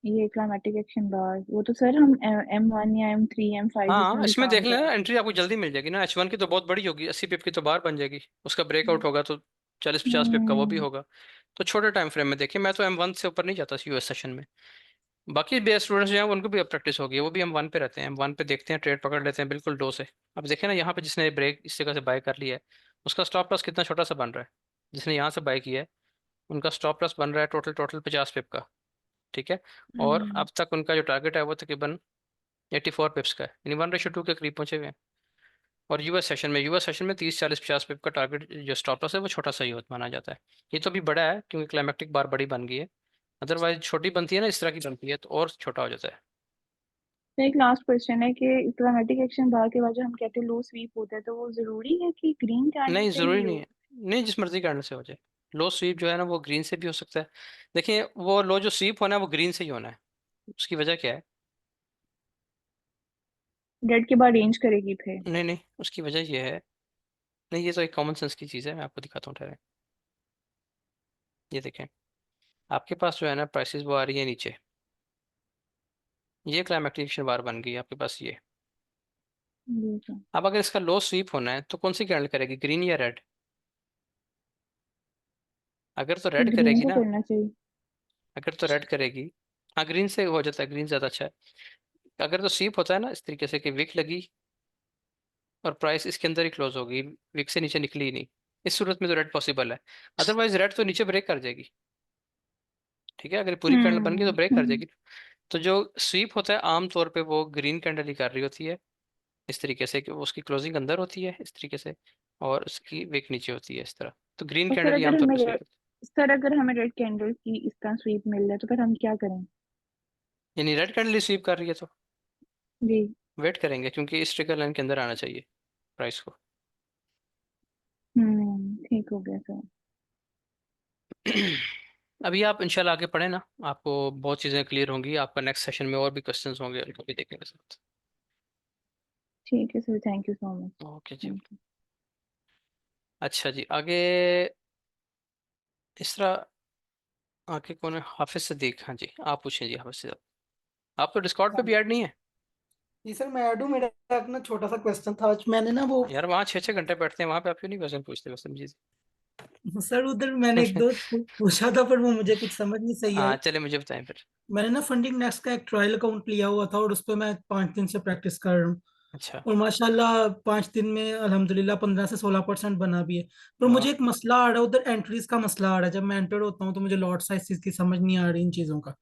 ये क्लाइमेटिक एक्शन बार वो तो सर हम M1 या M3 M5 हाँ, जिसमें भी इसमें काम देख लेना, करेंगे। एंट्री आपको जल्दी मिल जाएगी ना। H1 की तो बहुत बड़ी होगी, 80 पिप की तो बाहर बन जाएगी, उसका ब्रेकआउट होगा तो 40-50 पिप का वो भी हम्म। होगा। तो छोटे टाइम फ्रेम में देखिए, मैं तो M1 से ऊपर नहीं जाता यूएस सेशन में। बाकी बे स्टूडेंट्स जो हैं उनको भी अब प्रैक्टिस होगी, वो भी M1 पे रहते हैं, M1 पे देखते हैं, ट्रेड पकड़ लेते हैं बिल्कुल लो से। अब देखें ना, यहाँ पे जिसने ब्रेक इस जगह से बाय कर लिया है, उसका स्टॉप लॉस कितना छोटा सा बन रहा है। जिसने यहाँ से बाय किया है, उनका स्टॉप लॉस बन रहा है टोटल टोटल 50 पिप का। ठीक है। और हम्म, अब तक उनका जो टारगेट है वो तकरीबन 84 पिप्स का है, यानी 1:2 के करीब पहुंचे हुए हैं। और यूएस सेशन में 30-40-50 पिप का टारगेट जो स्टॉप लॉस है वो छोटा सा ही होता माना जाता है। ये तो अभी बड़ा है क्योंकि क्लाइमेक्टिक बार बड़ी बन गई है, अदरवाइज छोटी बनती है ना, इस तरह की बनती है तो और छोटा हो जाता है। तो एक लास्ट क्वेश्चन है कि क्लाइमेटिक एक्शन बार के बाद जो हम कहते हैं लो स्वीप होता है, तो वो जरूरी है कि ग्रीन कैंडल नहीं, से ही जरूरी नहीं हो? है। नहीं, जिस मर्जी कैंडल से हो जाए। लो स्वीप जो है ना वो ग्रीन से भी हो सकता है। देखिए वो लो जो स्वीप होना है वो ग्रीन से ही होना है। उसकी वजह क्या है? डेड के बाद रेंज करेगी फिर? नहीं नहीं, उसकी वजह ये है, नहीं ये तो एक कॉमन सेंस की चीज़ है, मैं आपको दिखाता हूँ ठहरें। ये देखें, आपके पास जो है ना प्राइसेस वो आ रही है नीचे, ये क्लाइमेक्टिक एक्शन बार बन गई है आपके पास ये। जी सर। अब अगर इसका लो स्वीप होना है तो कौन सी कैंडल करेगी, ग्रीन या रेड? अगर तो तो रेड ग्रीन करेगी को ना, करना चाहिए। अगर तो रेड करेगी, हाँ ग्रीन से हो जाता है, ग्रीन ज़्यादा अच्छा है। अगर तो स्वीप होता है ना इस तरीके से कि विक लगी और प्राइस इसके अंदर ही क्लोज होगी, विक से नीचे निकली ही नहीं, इस सूरत में तो रेड पॉसिबल है। अदरवाइज रेड तो नीचे ब्रेक कर जाएगी। ठीक है, अगर पूरी कैंडल बन गई तो ब्रेक कर हम्म। जाएगी। तो जो स्वीप होता है आमतौर पे वो ग्रीन कैंडल ही कर रही होती है, इस तरीके से कि वो उसकी क्लोजिंग अंदर होती है इस तरीके से, और उसकी विक नीचे होती है इस तरह। तो ग्रीन और सर कैंडल ही अगर आमतौर हमें पे स्वीप होती सर अगर हमें रेड कैंडल की इस तरह स्वीप मिल रहा है तो फिर हम क्या करें? है, यानी रेड कैंडल ही स्वीप कर रही है तो जी। वेट करेंगे, क्योंकि इस ट्रिगर लाइन के अंदर आना चाहिए प्राइस को। ठीक हो गया सर। अभी आप इंशाल्लाह आगे पढ़े ना, आपको बहुत चीज़ें क्लियर होंगी, आपका नेक्स्ट सेशन में और भी क्वेश्चंस होंगे, उनको भी देखेंगे साथ। ठीक है sir, thank you so much. Okay जी। Thank you. अच्छा जी, आगे इस तरह आगे कौन है? हाफिज सदीक, हाँ जी आप पूछें जी हाफिज साहब। आप तो डिस्कॉर्ड पे भी ऐड नहीं है। जी सर मैं ऐड हूँ। मेरा एक ना छोटा सा क्वेश्चन था आज मैंने ना वो। यार वहाँ 6 6 घंटे बैठते हैं, वहाँ पे आप क्यों नहीं क्वेश्चन पूछते बस समझिए। सर उधर मैंने एक दो पूछा था पर वो मुझे कुछ समझ नहीं सही हाँ आई। चले, मुझे बताएं फिर। मैंने ना फंडिंग नेक्स्ट का एक ट्रायल अकाउंट लिया हुआ था और उस पर मैं 5 दिन से प्रैक्टिस कर रहा हूँ। अच्छा। और माशाल्लाह 5 दिन में अल्हम्दुलिल्लाह 15 से 16% बना भी है। पर वाह। मुझे एक मसला आ रहा है उधर, एंट्रीज का मसला आ रहा है। जब मैं एंटर होता हूँ तो मुझे लॉट साइज की समझ नहीं आ रही इन चीज़ों का।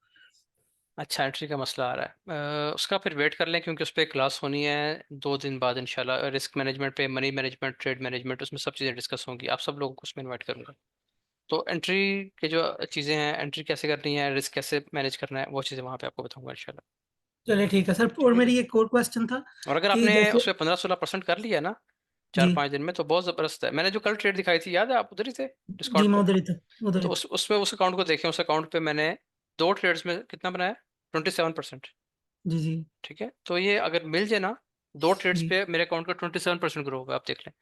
अच्छा, एंट्री का मसला आ रहा है, उसका फिर वेट कर लें क्योंकि उस पर क्लास होनी है 2 दिन बाद इंशाल्लाह। रिस्क मैनेजमेंट पे, मनी मैनेजमेंट, ट्रेड मैनेजमेंट, उसमें सब चीज़ें डिस्कस होंगी। आप सब लोगों को उसमें इनवाइट करूंगा। तो एंट्री के जो चीज़ें हैं, एंट्री कैसे करनी है, रिस्क कैसे मैनेज करना है, वो चीज़ें वहाँ पे आपको बताऊंगा इंशाल्लाह। चलिए ठीक है सर। ठीक और है जी। मेरी एक और क्वेश्चन था और अगर कि आपने जैसे। उस पर 15 16% कर लिया ना चार जी। पाँच दिन में, तो बहुत ज़बरदस्त है। मैंने जो कल ट्रेड दिखाई थी, याद है आप उधर ही थे जी डिस्कॉर्ड मैं पे? उधर ही था, उधर तो ही था। उसमें उस अकाउंट को देखें, उस अकाउंट पे मैंने 2 ट्रेड्स में कितना बनाया, 27%। जी जी। ठीक है, तो ये अगर मिल जाए ना, 2 ट्रेड्स जी पे मेरे अकाउंट का 27% ग्रो होगा, आप देख लें।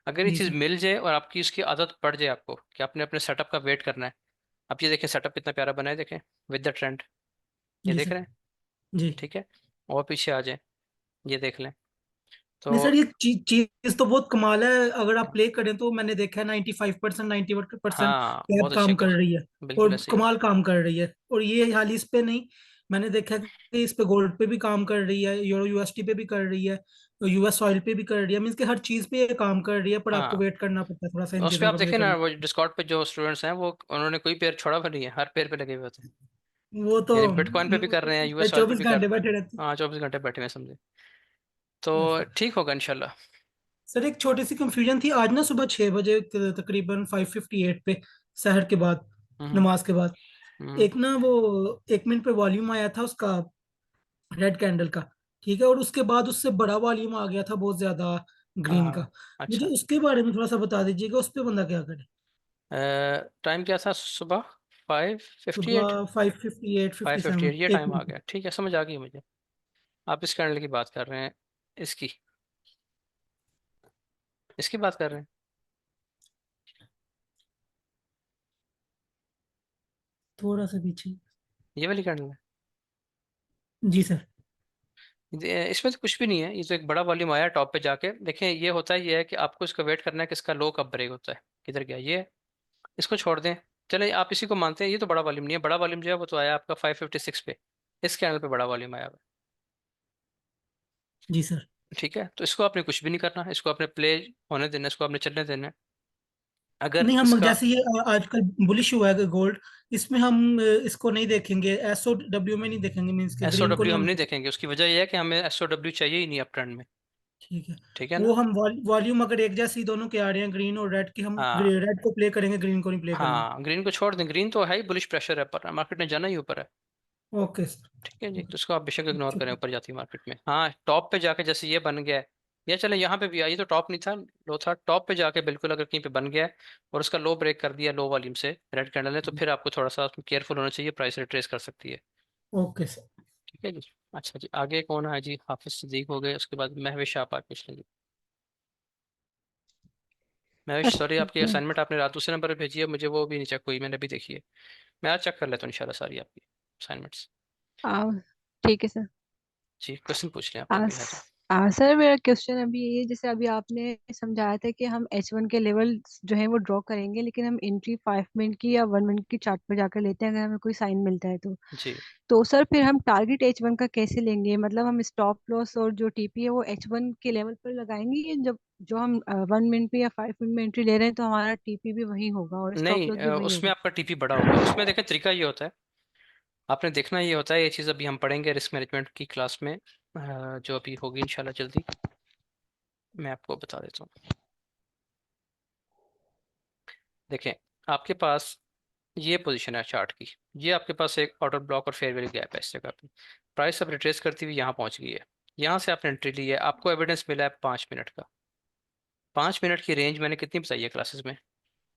अगर ये जी चीज़ सर। मिल जाए और आपकी इसकी आदत पड़ जाए आपको कि आपने अपने सेटअप का वेट करना है। आप ये देखें, सेटअप कितना प्यारा बना है, देखें विद द ट्रेंड। ये जी देख सर। रहे हैं? जी। ठीक है। और पीछे आ जाए, ये देख लें। तो नहीं सर, ये चीज तो बहुत कमाल है। अगर आप प्ले करें तो मैंने देखा है 95% 90% हाँ, कैब बहुत अच्छे काम कर रही है। बिल्कुल और ऐसे ही है। कमाल काम कर रही है। और ये हाल इस पे नहीं, मैंने देखा कि इस पे गोल्ड पे भी काम कर रही है, यूरो यूएसटी पे भी कर रही है, यूएस ऑयल पे भी कर रही है। मीन्स कि हर चीज पे ये काम कर रही है, पर आपको हाँ, वेट करना पड़ता है थोड़ा सा इन उस पर चीजों आप का, मुझे देखें ना, करना। वो डिस्कॉर्ड पे जो स्टूडेंट्स हैं, वो उन्होंने कोई पेयर छोड़ा भी नहीं है, हर पेयर पे लगे हुए होते हैं। वो तो यानी बिटकॉइन पे भी कर रहे हैं, यूएस ऑयल पे 24 भी कर घंटे रहे हैं। बैठे रहते हाँ, 24 घंटे बैठे हुए हैं, समझे। तो हैं। ठीक होगा इंशाल्लाह। सर एक छोटी सी कंफ्यूजन थी। आज ना सुबह 6 बजे तकरीबन 5:58 पे, सहर के बाद, हम्म। नमाज के बाद, हम्म। एक ना वो 1 मिनट पे वॉल्यूम आया था उसका, रेड कैंडल का। ठीक है। और उसके बाद उससे बड़ा वॉल्यूम आ गया था बहुत ज्यादा, ग्रीन हाँ। का। मुझे अच्छा। उसके बारे में थोड़ा सा बता दीजिएगा, उस पे बंदा क्या करे। टाइम क्या था सुबह? 5:58। सुबह 5:58 फाइव फिफ्टी 57, एट ये एक टाइम आ मिनट गया, ठीक है, समझ आ गई मुझे। आप इस कैंडल की बात कर रहे हैं, इसकी इसकी बात कर रहे हैं। थोड़ा सा पीछे। ये वाली कैंडल है। जी सर। इसमें तो कुछ भी नहीं है, ये तो एक बड़ा वॉल्यूम आया टॉप पे जाके। देखें, ये होता है, ये है कि आपको इसका वेट करना है कि इसका लो कब ब्रेक होता है। किधर गया ये? इसको छोड़ दें। चले, आप इसी को मानते हैं, ये तो बड़ा वॉल्यूम नहीं है। बड़ा वॉल्यूम जो है वो तो आया आपका 5:56 पे। इस कैंडल पे बड़ा वॉल्यूम आया हुआ जी सर। है। ठीक है, तो इसको आपने कुछ भी नहीं करना, इसको आपने प्ले होने देना, इसको आपने चलने देना है। अगर नहीं, हम इसका जैसे ये आजकल बुलिश हुआ है गोल्ड, इसमें हम इसको नहीं देखेंगे, SOW में नहीं देखेंगे, मीन्स के एस ओ ग्रीन को डब्ल्यू नहीं हम हम नहीं देखेंगे। देखेंगे, उसकी वजह यह है कि हमें एस ओ डब्ल्यू चाहिए ही नहीं अप ट्रेंड में। ठीक है। ठीक है ना? वो हम वॉल्यूम अगर एक जैसी दोनों के आ रहे हैं, ग्रीन और रेड की, हम हाँ। रेड को प्ले करेंगे, ग्रीन को नहीं प्ले करेंगे। हाँ, ग्रीन को छोड़ दें, ग्रीन तो है ही बुलिश प्रेशर है, पर मार्केट ने जाना ही ऊपर है। Okay sir. ठीक है जी, ओके। तो इसको आप बेशक इग्नोर करें शुक्रिया। ऊपर जाती मार्केट में। हाँ, टॉप पे जाके जैसे ये बन गया है, या चले यहाँ पे भी आई, तो टॉप नहीं था, लो था। टॉप पे जाके बिल्कुल अगर कहीं पे बन गया है और उसका लो ब्रेक कर दिया लो वॉल्यूम से रेड कैंडल ने, तो फिर आपको थोड़ा सा केयरफुल होना चाहिए, प्राइस रिट्रेस कर सकती है। Okay sir. ठीक है जी। अच्छा जी, आगे कौन है जी? हाफिज सदीक हो गए, उसके बाद महविश आप पूछ लीजिए। महविश, सॉरी, आपकी अच्छा। असाइनमेंट आपने रात दूसरे नंबर पर भेजी है, मुझे वो भी नहीं चेक हुई, मैंने अभी देखी है। मैं आज चेक कर लेता हूँ इंशाल्लाह सारी आपकी असाइनमेंट्स। आ, ठीक है सर। जी, क्वेश्चन पूछ लें आप आगे, हाँ जी। सर मेरा क्वेश्चन अभी ये है, जैसे अभी आपने समझाया था कि हम H1 के लेवल जो है वो ड्रॉ करेंगे, लेकिन हम एंट्री 5 मिनट की या 1 मिनट की चार्ट पर जाकर लेते हैं अगर हमें कोई साइन मिलता है जी। तो सर फिर हम टारगेट H1 का कैसे लेंगे? मतलब हम स्टॉप लॉस और जो टीपी है वो H1 के लेवल पर लगाएंगे, या जब जो हम 1 मिनट पे या 5 मिनट में एंट्री ले रहे हैं तो हमारा टीपी भी वही होगा और स्टॉप नहीं, लॉस भी वही उसमें होगा? आपका टीपी बड़ा होगा। उसमें देखें, तरीका ये होता है, आपने देखना ये होता है, ये चीज़ अभी हम पढ़ेंगे रिस्क मैनेजमेंट की क्लास में, जो अभी होगी इंशाल्लाह जल्दी। मैं आपको बता देता हूँ। देखें, आपके पास ये पोजीशन है चार्ट की, ये आपके पास एक ऑर्डर ब्लॉक और फेयर वैल्यू गैप है इस जगह पे। प्राइस अब रिट्रेस करती हुई यहाँ पहुंच गई है। यहाँ से आपने एंट्री ली है, आपको एविडेंस मिला है 5 मिनट का। 5 मिनट की रेंज मैंने कितनी बताई है क्लासेस में?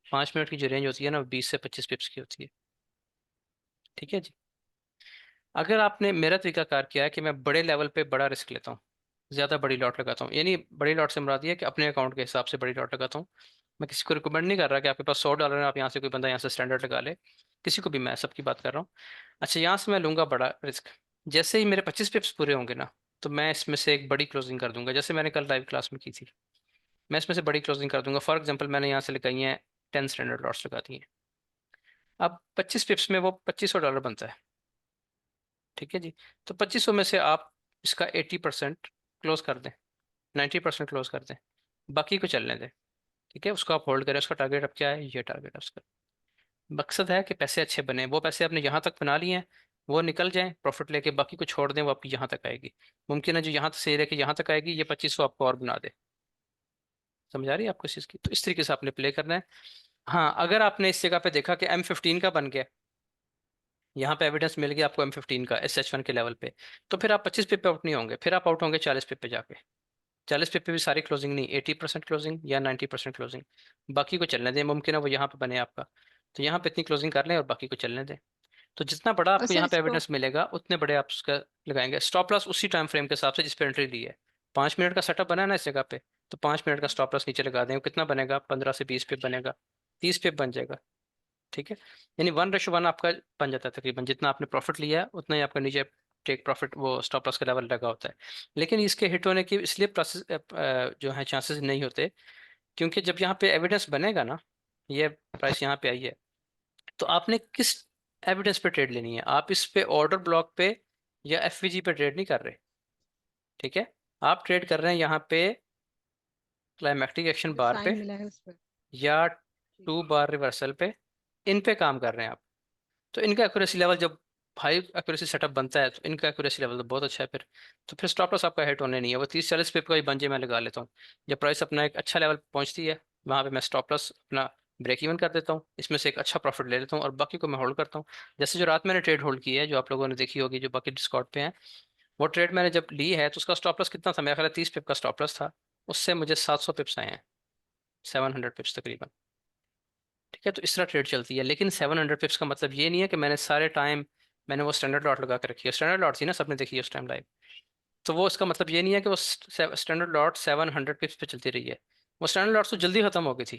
5 मिनट की जो रेंज होती है ना, वो 20 से 25 पिप्स की होती है। ठीक है जी। अगर आपने मेरा तरीका कार किया है कि मैं बड़े लेवल पे बड़ा रिस्क लेता हूँ, ज़्यादा बड़ी लॉट लगाता हूँ, यानी बड़ी लॉट से मुराद ये है कि अपने अकाउंट के हिसाब से बड़ी लॉट लगाता हूँ। मैं किसी को रिकमेंड नहीं कर रहा कि आपके पास $100 है, आप यहाँ से कोई बंदा यहाँ से स्टैंडर्ड लगा ले, किसी को भी, मैं सबकी बात कर रहा हूँ। अच्छा, यहाँ से मैं लूंगा बड़ा रिस्क। जैसे ही मेरे 25 पिप्स पूरे होंगे ना, तो मैं इसमें से एक बड़ी क्लोजिंग कर दूंगा, जैसे मैंने कल लाइव क्लास में की थी। मैं इसमें से बड़ी क्लोजिंग कर दूंगा। फॉर एग्जांपल मैंने यहाँ से लगाई हैं 10 स्टैंडर्ड लॉट्स लगा दी हैं। अब 25 पिप्स में वो $2500 बनता है, ठीक है जी। तो 2500 में से आप इसका 80% क्लोज कर दें, 90% क्लोज कर दें, बाकी को चलने दें, ठीक है। उसको आप होल्ड करें। उसका टारगेट अब क्या है, ये टारगेट है उसका। मकसद है कि पैसे अच्छे बने। वो पैसे आपने यहाँ तक बना लिए हैं, वो निकल जाएं प्रॉफिट लेके, बाकी को छोड़ दें, वो आपकी यहाँ तक आएगी। मुमकिन है जो यहाँ से लेके यहाँ तक आएगी, ये 2500 आपको और बना दे। समझ आ रही है आपको इस चीज़ की? तो इस तरीके से आपने प्ले करना है। हाँ, अगर आपने इस जगह पे देखा कि M15 का बन गया, यहाँ पे एविडेंस मिल गया आपको M15 का SH1 के लेवल पे, तो फिर आप 25 पे आउट नहीं होंगे, फिर आप आउट होंगे 40 पे जाके। 40 पे भी सारी क्लोजिंग नहीं, 80% क्लोजिंग या 90% क्लोजिंग, बाकी को चलने दें। मुमकिन है वो यहाँ पे बने आपका, तो यहाँ पे इतनी क्लोजिंग कर लें और बाकी को चलने दें। तो जितना बड़ा और आपको सर यहाँ पे स्टॉप। एविडेंस मिलेगा, उतने बड़े आप उसका लगाएंगे। स्टॉप लॉस उसी टाइम फ्रेम के हिसाब से जिस पे एंट्री ली है। 5 मिनट का सेटअप बना है ना इस जगह पे, तो 5 मिनट का स्टॉप लॉस नीचे लगा दें। कितना बनेगा, 15 से 20 पे बनेगा, 30 पे बन जाएगा, ठीक है। यानी 1:1 आपका बन जाता है तकरीबन। जितना आपने प्रॉफिट लिया है उतना ही आपका नीचे टेक प्रॉफिट वो स्टॉप लॉस का लेवल लगा होता है। लेकिन इसके हिट होने की इसलिए प्रोसेस जो है चांसेस नहीं होते, क्योंकि जब यहाँ पे एविडेंस बनेगा ना, ये प्राइस यहाँ पे आई है, तो आपने किस एविडेंस पे ट्रेड लेनी है। आप इस पे ऑर्डर ब्लॉक पे या एफवीजी पे ट्रेड नहीं कर रहे, ठीक है। आप ट्रेड कर रहे हैं यहाँ पे क्लाइमेक्टिक एक्शन जो बार पे साइन मिला है उस पर। या जी। 2 बार रिवर्सल पे, इन पे काम कर रहे हैं आप। तो इनका एक्यूरेसी लेवल जब हाई एक्यूरेसी सेटअप बनता है, तो इनका एक्यूरेसी लेवल तो बहुत अच्छा है। फिर स्टॉप लॉस आपका हिट होने नहीं है। वो 30-40 पिप का ही बंजे मैं लगा लेता हूँ। जब प्राइस अपना एक अच्छा लेवल पहुंचती है, वहां पे मैं स्टॉप लॉस अपना ब्रेक इवन कर देता हूँ, इसमें से एक अच्छा प्रॉफिट ले लेता हूँ और बाकी को मैं होल्ड करता हूँ। जैसे जो रात मैंने ट्रेड होल्ड की है, जो आप लोगों ने देखी होगी, जो बाकी डिस्कॉर्ड पे है, वो ट्रेड मैंने जब ली है तो उसका स्टॉप लॉस कितना था, मेरा ख्याल है 30 पिप का स्टॉप लॉस था। उससे मुझे 700 पिप्स आए हैं, 700 पिप्स तकरीबन, ठीक है। तो इस तरह ट्रेड चलती है। लेकिन 700 पिप्स का मतलब ये नहीं है कि मैंने सारे टाइम मैंने वो स्टैंडर्ड लॉट लगा के रखी है। स्टैंडर्ड लॉट थी ना, सबने देखी है उस टाइम लाइव। तो वो इसका मतलब ये नहीं है कि वो स्टैंडर्ड लॉट 700 पिप्स पे चलती रही है। वो स्टैंडर्ड लॉट तो जल्दी खत्म हो गई थी,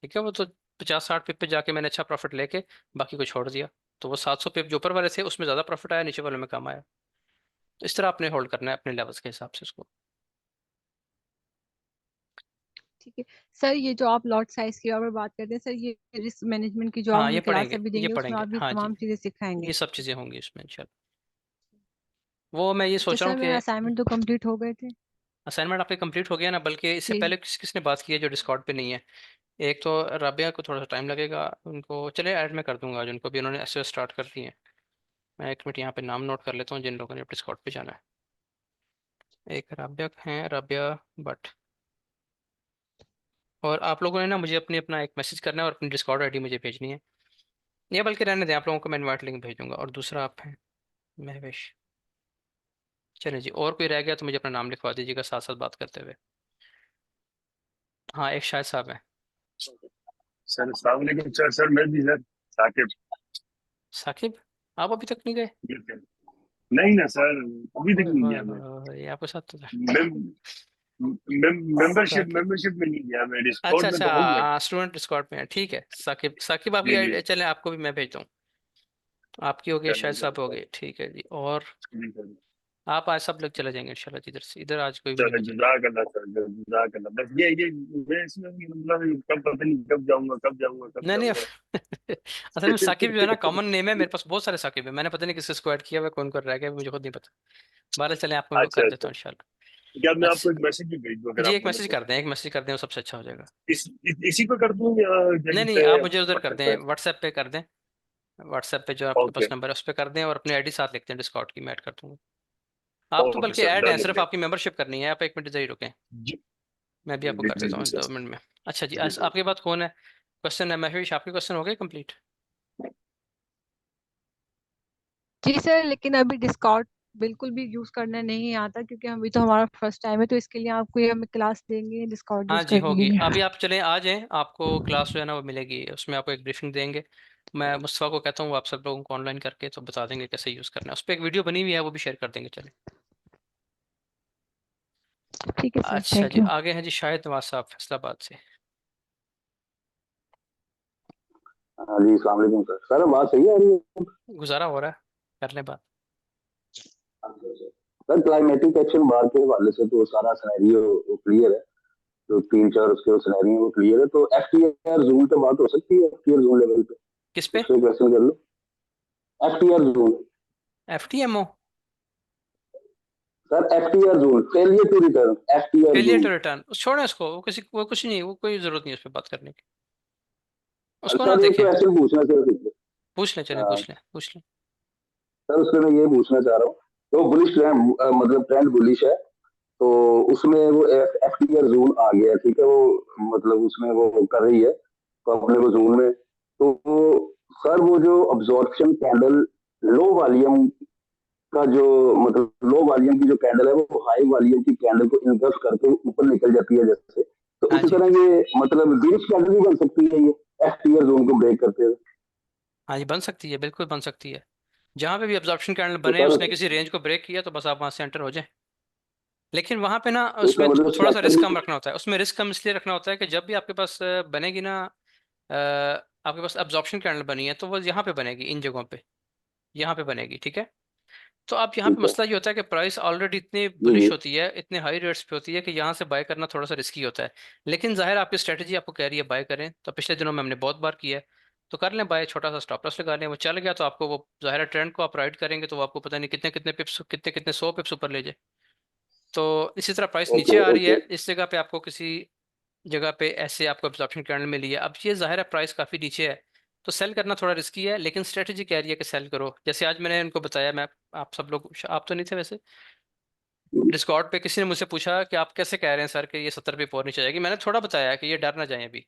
ठीक है। वो तो 50-60 पिप पे जाके मैंने अच्छा प्रॉफिट लेके बाकी को छोड़ दिया। तो वो 700 पिप जो ऊपर वाले थे उसमें ज़्यादा प्रॉफिट आया, नीचे वाले में कम आया। तो इस तरह आपने होल्ड करना है अपने लेवल्स के हिसाब से उसको। ठीक है सर, ये जो आप लॉट साइज की और बात करते हैं सर, ये रिस्क मैनेजमेंट की जो आप हाँ, ये हमें क्लास पढ़ेंगे, अभी ये देंगे उसमें पढ़ेंगे, आप ये हाँ जी। तमाम चीजें सिखाएंगे। ये सब चीज़ें होंगी उसमें इंशाल्लाह। वो मैं ये अच्छा सोच रहा सर, हूँ मेरा कि असाइनमेंट तो कंप्लीट हो गए थे। असाइनमेंट आपके कंप्लीट हो गया ना, बल्कि इससे जी। पहले किसने बात की है जो डिस्कॉर्ड पे नहीं है। एक तो राबिया को थोड़ा सा टाइम लगेगा, उनको चले ऐड में कर दूंगा जिनको भी उन्होंने ऐसे स्टार्ट कर दी है। मैं 1 मिनट यहाँ पे नाम नोट कर लेता हूँ जिन लोगों ने डिस्कॉर्ड पे जाना है। एक राबिया है, राबिया भट्ट। और आप लोगों ने ना मुझे अपना एक मैसेज करना है और अपनी डिस्कॉर्ड आईडी मुझे भेजनी है। ये बल्कि रहने दें, आप लोगों को मैं इनवाइट लिंक भेज दूंगा। और दूसरा आप हैं महवेश। चलिए जी, और कोई रह गया तो मुझे अपना नाम लिखवा दीजिएगा साथ साथ बात करते हुए। हाँ, एक शायद साहब हैं। सर अस्सलाम वालेकुम सर। सर मैं भी सर साकिब। साकिब, आप अभी तक नहीं गए? नहीं ना सर, अभी तक ओए नहीं होए गया मैं। होए, ये आपके साथ तो मेंबरशिप साकिब। मेंबरशिप में नहीं गया मैं, अच्छा डिस्कॉर्ड में अच्छा, तो हूँ मैं। हाँ स्टूडेंट डिस्कॉर्ड में है, ठीक है। साकिब, साकिब जी जी आपकी चलें, आपको भी मैं भेजता हूँ। आपकी हो गई, चलो शायद सब हो चलो गई, ठीक है जी। और जी सर। आप आज सब लोग चले जाएंगे इंशाल्लाह जी, इधर से इधर आज कोई भी नहीं चलो बचेगा। जज़ाकल्लाह सर, जज़ाकल्लाह। बस ये मैं इसमें मतलब कब पता नहीं कब जाऊंगा कब जाऊंगा कब नहीं नहीं जाऊंगा। असल में साकिब जो है ना कॉमन नेम है, मेरे पास बहुत सारे साकिब है। मैंने पता नहीं किससे स्क्वाड किया हुआ, कौन कौन रह गया मुझे खुद नहीं पता। बहरहाल चलें, आपको मैं अच्छा कर देता अच्छा, हूँ इंशाल्लाह। क्या मैं आपको अच्छा एक मैसेज भी भेज दूँ अगर जी, आप एक बोले मैसेज तो? कर दें, एक मैसेज कर दें, वो सबसे अच्छा हो जाएगा। इसी पे कर दूँ या क्या नहीं नहीं, कहते हैं आप मुझे उधर कर व्हाट्सएप दें, पे? व्हाट्सएप पे कर दें। व्हाट्सएप पे जो आपके ओके पास नंबर है उस पर कर दें, और अपनी आईडी साथ लिखते हैं डिस्कॉर्ड की, मैं ऐड कर दूंगा। आप तो ओके बल्कि सर, ऐड हैं, डन हो सिर्फ गया। आपकी मेंबरशिप करनी है। आप 1 मिनट इधर ही रुकें, जी मैं भी आपको जी कर जी देता जी हूँ सर। 2 मिनट में। अच्छा जी, जी सर। आपके बाद कौन है? क्वेश्चन है महविश, आपके क्वेश्चन हो गए कंप्लीट? जी सर, लेकिन अभी डिस्कॉर्ड बिल्कुल भी यूज करना नहीं आता, क्योंकि अभी तो हमारा फर्स्ट टाइम है, तो इसके लिए आपको ये हमें क्लास देंगे डिस्कॉर्ड हाँ यूज जी, करने के होगी। लिए। अभी आप चलें, आ जाएं, आपको क्लास जो है ना वो मिलेगी, उसमें आपको एक ब्रीफिंग देंगे। मैं मुस्तफ़ा को कहता हूँ वो आप सब लोगों को ऑनलाइन करके तो बता देंगे कैसे यूज़ करना है। उस पर एक वीडियो बनी हुई है, वो भी शेयर कर देंगे। चलें, ठीक है सर, अच्छा थैंक जी, यू। आगे हैं जी शाहिद नवाज साहब फैसलाबाद से। हाँ जी, अस्सलाम वालेकुम सर। सर बात सही आ रही है? गुजारा हो रहा है, कर लें बात। सर क्लाइमेटिक एक्शन बार के हवाले से तो सारा सिनेरियो क्लियर है, तो 3-4 उसके सिनेरियो वो क्लियर है, तो एफटीआर जोन पे बात हो सकती है, एफटीआर जोन लेवल पे किस पे? उससे क्वेश्चन कर लो। FTR zone FTMO, sir, FTR zone, failure to return, FTR failure zone. To return, छोड़ें उसको, वो कुछ नहीं, वो कोई जरूरत नहीं है उस पर बात करने की, उसको ना सर ये देखें। क्वेश्चन पूछना चाहिए। पूछ लें, चलें, हाँ, पूछ लें। सर उसमें मैं ये पूछना चाह रहा हूँ, तो बुलिश ट्रेंड, मतलब ट्रेंड बुलिश है, तो उसमें वो एफटीआर जोन आ गया, ठीक है, वो मतलब उसमें वो कर रही है, तो अपने को जोन में, तो वो सर वो जो अब्जॉर्प्शन कैंडल लो वॉल्यूम का जो मतलब लो वॉल्यूम की जो कैंडल है वो हाई वॉल्यूम की कैंडल को इनगल्फ करके ऊपर निकल जाती है जैसे, तो हाँ उसी जी, तरह ये मतलब बुलिश कैंडल भी बन सकती है ये एफटीआर जोन को ब्रेक करते हुए। हाँ जी, बन सकती है, बिल्कुल बन सकती है। जहाँ पे भी एब्जॉर्प्शन कैंडल तो बने, सर उसने किसी रेंज को ब्रेक किया तो बस आप वहाँ से एंटर हो जाए। लेकिन वहाँ पे ना, तो इसका उसमें मतलब थोड़ा सा रिस्क स्ट्रक्चर कम रखना होता है। उसमें रिस्क कम इसलिए रखना होता है कि जब भी आपके पास बनेगी ना, आपके पास एब्जॉर्प्शन कैंडल बनी है, तो वो यहाँ पे बनेगी, इन जगहों पे, यहाँ पे बनेगी, ठीक है। तो आप यहाँ पे ठीक है। मसला ये होता है कि प्राइस ऑलरेडी इतनी जी जी। बुलिश होती है, इतने हाई रेट्स पे होती है कि यहाँ से बाय करना थोड़ा सा रिस्की होता है। लेकिन जाहिर आपकी स्ट्रेटजी आपको कह रही है बाय करें, तो पिछले दिनों में हमने बहुत बार किया है, तो कर लें बाय, छोटा सा स्टॉप लॉस लगा लें, वो चल गया तो आपको वो जाहिर ट्रेंड को आप राइड करेंगे तो वो आपको पता नहीं कितने कितने पिप्स, कितने कितने 100 पिप्स ऊपर ले जाए। तो इसी तरह प्राइस नीचे ओके आ रही है, ओके। इस जगह पे आपको किसी जगह पे ऐसे आपको एब्जॉर्प्शन कैंडल मिली है, अब ये जाहिर है प्राइस काफ़ी नीचे है, तो सेल करना थोड़ा रिस्की है, लेकिन स्ट्रेटजी कह रही है कि सेल करो। जैसे आज मैंने इनको बताया, मैं, आप सब लोग, आप तो नहीं थे वैसे, डिस्कॉर्ड पे किसी ने मुझसे पूछा कि आप कैसे कह रहे हैं सर कि ये 70 पे और नीचे जाएगी। मैंने थोड़ा बताया कि ये डर ना जाए अभी,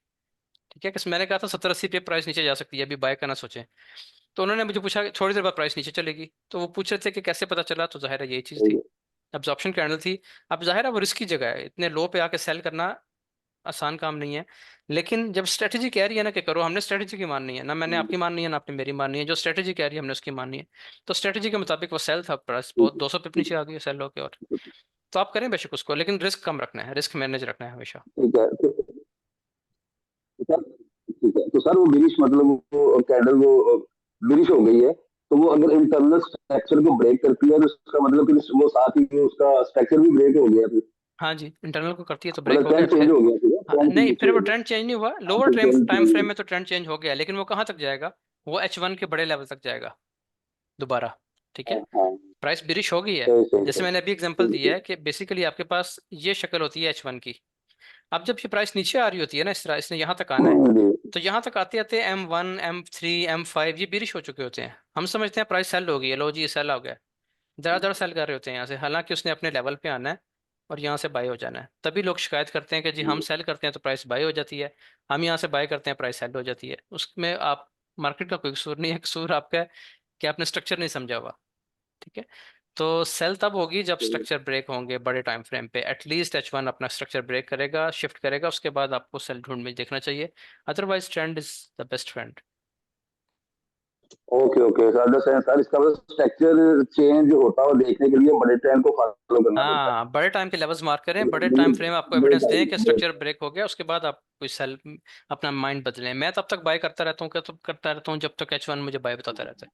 ठीक है, कि मैंने कहा था 70-80 पे प्राइस नीचे जा सकती है, अभी बाय करना सोचें। तो उन्होंने मुझे पूछा कि थोड़ी देर बाद प्राइस नीचे चलेगी, तो वो पूछ रहे थे कि कैसे पता चला, तो जाहिर है यही चीज़ ठीक थी, है। एब्जॉर्प्शन कैंडल थी। अब जाहिर है वो रिस्की जगह है, इतने लो पे आके सेल करना आसान काम नहीं है। लेकिन जब स्ट्रेटजी कह रही है ना कि करो, हमने स्ट्रेटजी की माननी है ना, मैंने आपकी माननी है ना आपने मेरी माननी है, जो स्ट्रेटजी कह रही है हमने उसकी माननी है। तो स्ट्रेटजी के मुताबिक वो सेल था, प्राइस बहुत 200 पिप नीचे आ गई है सेल होके, और तो आप करें बेशक उसको, लेकिन रिस्क कम रखना है, रिस्क मैनेज रखना है हमेशा। ठीक है। सर ठीक है, तो सर वो बिरिश मतलब वो कैंडल वो बिरिश हो गई है, तो वो अगर इंटरनल स्ट्रक्चर को ब्रेक करती है तो उसका मतलब फिर वो साथ ही उसका स्ट्रक्चर भी ब्रेक हो गया फिर, हाँ जी, इंटरनल को करती है तो ब्रेक मतलब हो गया ट्रेंड चेंज फिर। हो गया फिर, हाँ, ट्रेंड नहीं, नीचे फिर वो हो गया। ट्रेंड चेंज नहीं हुआ, हाँ, लोअर तो time trend time change frame में तो ट्रेंड चेंज हो गया, लेकिन वो कहाँ तक जाएगा, वो H1 के बड़े लेवल तक जाएगा दोबारा, ठीक हाँ है। हाँ। प्राइस बिरिश हो गई है, सही सही जैसे सही। मैंने अभी एग्जांपल ठीक दिया ठीक। है कि बेसिकली आपके पास ये शक्ल होती है H1 की। अब जब ये प्राइस नीचे आ रही होती है ना, इस तरह इसने यहाँ तक आना है, जी। तो यहाँ तक आते आते M1 M3 M5 ये बिरिश हो चुके होते हैं, हम समझते हैं प्राइस सेल हो गई है, लो जी ये सेल हो गया, जरा जरा सेल कर रहे होते हैं यहाँ से, हालांकि उसने अपने लेवल पे आना है और यहाँ से बाय हो जाना है। तभी लोग शिकायत करते हैं कि जी हम सेल करते हैं तो प्राइस बाय हो जाती है, हम यहाँ से बाय करते हैं प्राइस सेल हो जाती है। उसमें आप, मार्केट का कोई कसूर नहीं है, कसूर आपका है कि आपने स्ट्रक्चर नहीं समझा हुआ, ठीक है। तो सेल तब होगी जब स्ट्रक्चर ब्रेक होंगे बड़े टाइम फ्रेम पे, एटलीस्ट H1 अपना स्ट्रक्चर ब्रेक करेगा, शिफ्ट करेगा, उसके बाद आपको सेल ढूंढ में देखना चाहिए, otherwise trend is the best friend. Okay okay sir, sir इसका मतलब स्ट्रक्चर चेंज होता हुआ देखने के लिए बड़े ट्रेंड को फॉलो करना पड़ता हाँ, बड़े टाइम के लेवल्स मार्क करें, है। बड़े टाइम फ्रेम आपको बड़े एविडेंस दें कि टाइम। स्ट्रक्चर ब्रेक हो गया, उसके बाद आप कोई सेल, अपना माइंड बदलें। मैं तब तक बाय करता रहता हूँ, करता रहता हूँ जब तक H1 मुझे बाय बताता रहता है।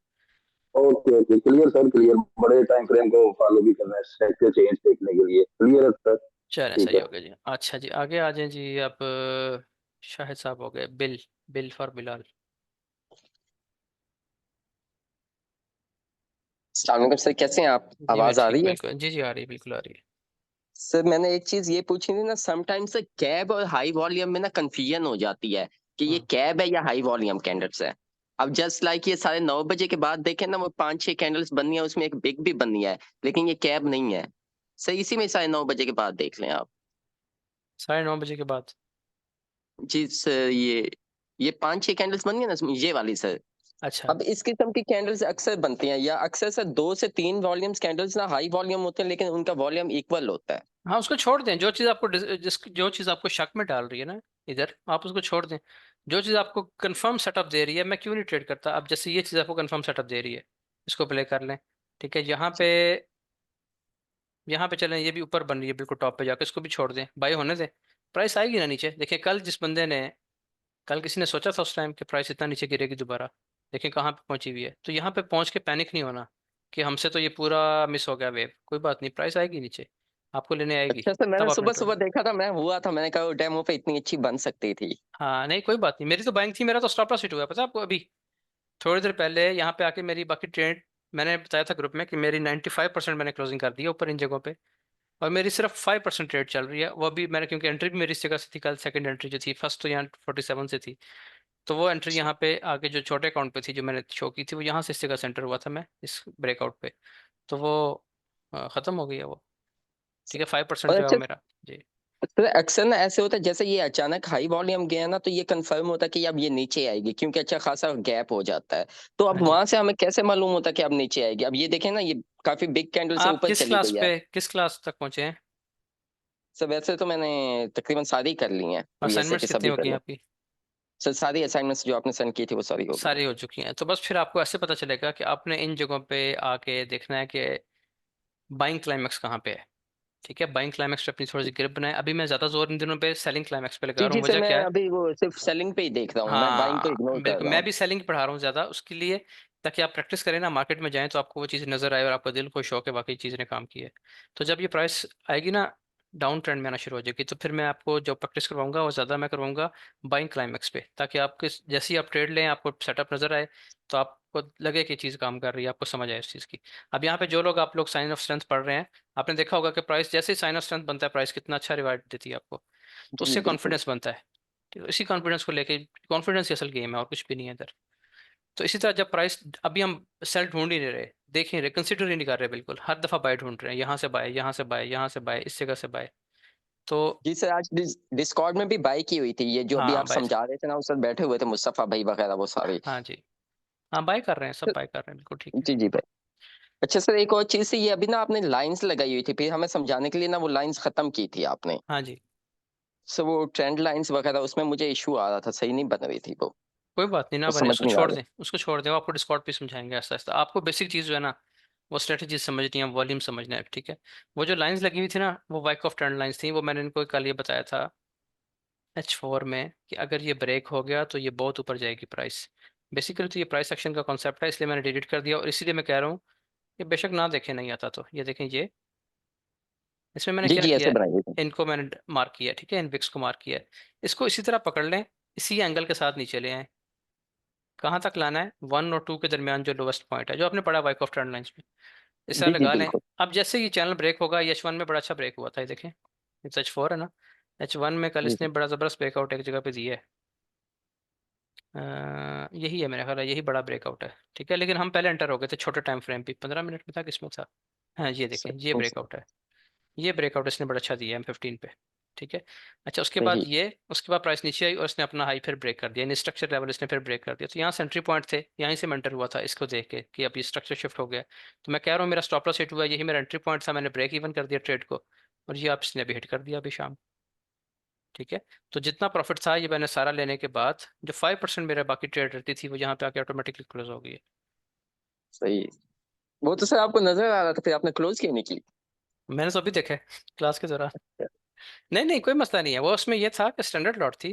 Okay okay, clear sir clear, बड़े टाइम फ्रेम को फॉलो भी करना है स्ट्रक्चर चेंज देखने के लिए, क्लियर है सर। चलें, ठीक सही है। हो गया जी। अच्छा जी, आगे आ जाएं जी। अब शाहिद साहब हो गए, बिल, बिल फॉर बिलाल। अस्सलाम वालेकुम सर, कैसे हैं आप? जी मैं आवाज आ ठीक, रही है? बिल्कुल जी, जी आ रही है, बिल्कुल आ रही है। सर मैंने एक चीज ये पूछी थी ना, समटाइम्स कैब और हाई वॉल्यूम में ना कंफ्यूजन हो जाती है कि ये हम्म, कैब है या हाई वॉल्यूम कैंडल्स है। अब जस्ट लाइक ये 9:30 के बाद देखें ना, वो 5-6 कैंडल्स बननी है, उसमें एक बिग भी बननी है, लेकिन ये कैब नहीं है। सर इसी में 9:30 के बाद देख लें आप। 9:30 के बाद। जी सर, ये 5-6 कैंडल्स बननी है ना, ये वाली सर। अच्छा, अब इस किस्म की कैंडल्स अक्सर बनती हैं, या अक्सर सर 2 से 3 वॉल्यूम्स कैंडल्स ना हाई वॉल्यूम होते हैं, लेकिन उनका वॉल्यूम इक्वल होता है। हाँ उसको छोड़ दें, जो चीज़ आपको जो चीज़ आपको शक में डाल रही है ना इधर, आप उसको छोड़ दें। जो चीज़ आपको कंफर्म सेटअप दे रही है, मैं क्यों नहीं ट्रेड करता। अब जैसे ये चीज़ आपको कंफर्म सेटअप दे रही है, इसको प्ले कर लें, ठीक है। यहाँ पे चलें, ये भी ऊपर बन रही है बिल्कुल टॉप पे जाकर, इसको भी छोड़ दें, बाई होने दें। प्राइस आएगी ना नीचे, देखिए कल जिस बंदे ने, कल किसी ने सोचा था उस टाइम कि प्राइस इतना नीचे गिरेगी दोबारा, देखिए कहाँ पे पहुंची हुई है। तो यहाँ पे पहुंच के पैनिक नहीं होना कि हमसे तो ये पूरा मिस हो गया वेव। कोई बात नहीं, प्राइस आएगी नीचे, आपको लेने आएगी, अच्छा सर, मैंने तब आपने सुबह ट्रेड। सुबह देखा था, मैं हुआ था, मैंने कहा डेमो पे इतनी अच्छी बन सकती थी। हाँ नहीं कोई बात नहीं, मेरी तो बाइंग थी, मेरा तो स्टॉप लॉस हिट हुआ है, पता है आपको। अभी थोड़ी देर पहले यहाँ पे आके मेरी बाकी ट्रेड, मैंने बताया था ग्रुप में कि मेरी 95% मैंने क्लोजिंग कर दी है ऊपर इन जगहों पे, और मेरी सिर्फ 5% ट्रेड चल रही है। वो भी मैंने, क्योंकि एंट्री भी मेरी इस जगह से थी कल, सेकंड एंट्री जो थी, फर्स्ट तो यहाँ 47 से थी, तो वो एंट्री यहाँ पे आगे जो छोटे अकाउंट पे थी जो मैंने शो की थी, वो यहाँ से इस जगह सेंटर हुआ था मैं इस ब्रेकआउट पे, तो वो ख़त्म हो गई है वो। ठीक है, 5% और जो है वो अच्छा मेरा। जी सर, अक्सर ना ऐसे होता है जैसे ये अचानक हाई वॉल्यूम गया ना, तो ये कंफर्म होता है कि अब ये नीचे आएगी, क्योंकि अच्छा खासा गैप हो जाता है। तो अब हाँ जी। वहां से हमें कैसे मालूम होता है कि अब नीचे आएगी? अब ये देखें ना, ये काफी बिग कैंडल से आप ऊपर किस चली क्लास गई है। पे, किस क्लास तक पहुँचे हैं? सर वैसे तो मैंने तकरीबन सारी कर ली हैं, वीएसए असाइनमेंट्स की कितनी सभी हो कर गई हैं ली। आपकी? सर सारी असाइनमेंट्स जो आपने सेंड की थी वो सारी हो गई हैं। सारी हो चुकी हैं, तो बस फिर आपको ऐसे पता चलेगा कि आपने इन जगहों पे आके देखना है कि बाइंग क्लाइमेक्स कहाँ पे है। ठीक है, बाइंग क्लाइमेक्स पे अपनी थोड़ी सी ग्रिप बनाए। अभी मैं ज़्यादा जोर इन दिनों पे सेलिंग क्लाइमेक्स पे लगा जी रहा जी हूँ, सर, वजह मैं क्या है? अभी वो सिर्फ सेलिंग पे ही देख रहा हूँ, मैं बाइंग को हाँ इग्नोर कर बिल्कुल, रहा मैं हूँ। भी सेलिंग पढ़ा रहा हूँ ज़्यादा उसके लिए, ताकि आप प्रैक्टिस करें ना, मार्केट में जाएं तो आपको वो चीज़ नज़र आए और आपका दिल खुश हो के वाकई चीज़ ने काम की है। तो जब ये प्राइस आएगी ना, डाउन ट्रेंड में आना शुरू हो जाएगी, तो फिर मैं आपको जो प्रैक्टिस करवाऊंगा वो ज़्यादा मैं करवाऊंगा बाइंग क्लाइमेक्स पे, ताकि आपके जैसे ही आप ट्रेड लें आपको सेटअप नज़र आए, तो आपको लगे कि चीज़ काम कर रही है, आपको समझ आए इस चीज़ की। अब यहाँ पे जो लोग, आप लोग साइन ऑफ स्ट्रेंथ पढ़ रहे हैं, आपने देखा होगा कि प्राइस जैसे ही साइन ऑफ स्ट्रेंथ बनता है, प्राइस कितना अच्छा रिवार्ड देती है आपको, तो जी जी उससे बिल्कुल। कॉन्फिडेंस बनता है। ठीक है, इसी कॉन्फिडेंस को लेके, कॉन्फिडेंस ही असल गेम है और कुछ भी नहीं है इधर। तो इसी तरह जब प्राइस, अभी हम सेल ढूंढ ही नहीं रहे, देख ही नहीं रहे, कंसिडर ही नहीं कर रहे, बिल्कुल हर दफा बाय ढूंढ रहे हैं, यहाँ से बाय, यहाँ से बाय, यहाँ से बाय, इस जगह से बाय। तो जी सर, आज डिस्कॉर्ड में भी बाई की हुई थी, ये जो अभी हाँ आप बाय। समझा रहे थे ना, उस वक्त बैठे हुए थे मुस्तफा भाई वगैरह वो सारे। हाँ जी, हाँ बाय कर रहे हैं, सब बाय कर रहे हैं, बिल्कुल ठीक है। जी जी भाई। अच्छा सर, एक और चीज से, ये अभी ना आपने लाइंस लगाई हुई थी, फिर हमें समझाने के लिए ना वो लाइंस खत्म की थी आपने। हाँ जी, सर वो ट्रेंड लाइंस वगैरह उसमें मुझे इशू आ रहा था, सही नहीं बन रही थी कोई बात नहीं, ना वो बने, समझ उसको नहीं आ छोड़ रही। दें, उसको छोड़ दें, वो आपको डिस्कॉर्ड पे समझाएंगे आस्ता आस्ता। आपको बेसिक चीज़ जो है ना, वो स्ट्रेटजी समझनी है, वॉल्यूम समझना है, ठीक है। वो जो लाइंस लगी हुई थी ना, वो वाइक ऑफ ट्रेंड लाइंस थी, वो मैंने इनको कल ये बताया था H4 में, कि अगर ये ब्रेक हो गया तो ये बहुत ऊपर जाएगी प्राइस। बेसिकली तो ये प्राइस एक्शन का कॉन्सेप्ट है, इसलिए मैंने डिलीट कर दिया, और इसीलिए मैं कह रहा हूँ ये बेशक ना देखें, नहीं आता तो ये देखें, ये इसमें मैंने जी क्या जी किया ऐसे है, बनाइए सर। इनको मैंने मार्क किया है, ठीक है, इन विक्स को मार्क किया है। इसको इसी तरह पकड़ लें, इसी एंगल के साथ नीचे ले आए। कहाँ तक लाना है? 1 और 2 के दरमियान जो लोवेस्ट पॉइंट है, जो आपने पढ़ा वाइक ऑफ ट्रेंड लाइंस में, इस तरह जी जी लगा लें। बिल्कुल। अब जैसे ये चैनल ब्रेक होगा, ये H1 में बड़ा अच्छा ब्रेक हुआ था, ये देखें, ये H4 है ना, H1 में कल जी इसने जी बड़ा ज़बरदस्त ब्रेकआउट एक जगह पे दिया है। यही है मेरा ख्याल है, यही बड़ा ब्रेकआउट है, ठीक है। लेकिन हम पहले एंटर हो गए थे छोटे टाइम फ्रेम पे, 15 मिनट में था, किसमें था? हाँ ये देखें, सर, ये ब्रेकआउट है, ये ब्रेकआउट इसने बड़ा अच्छा दिया है M15 पे, ठीक है। अच्छा उसके बाद सही। ये, उसके बाद प्राइस नीचे आई और इसने अपना हाई फिर ब्रेक कर दिया, यानी स्ट्रक्चर लेवल इसने फिर ब्रेक कर दिया, तो यहाँ से एंट्री पॉइंट थे, यहीं से मैं एंटर हुआ था इसको देख के कि अब ये स्ट्रक्चर शिफ्ट हो गया। तो मैं कह रहा हूँ मेरा स्टॉप लॉस हिट हुआ, यही मेरा एंट्री पॉइंट था, मैंने ब्रेक इवन कर दिया ट्रेड को, और ये आप इसने अभी हिट कर दिया अभी शाम। ठीक है, तो जितना प्रॉफिट था ये मैंने सारा लेने के बाद, जो 5% मेरा बाकी ट्रेड रहती थी, वो यहाँ पे आके ऑटोमेटिकली क्लोज हो गई है। सही। वो तो सर आपको नजर आ रहा था, फिर आपने क्लोज क्यों नहीं की? मैंने तो अभी देखा है क्लास के दौरान। नहीं नहीं कोई मसला नहीं है, वो उसमें ये था कि स्टैंडर्ड लॉट थी,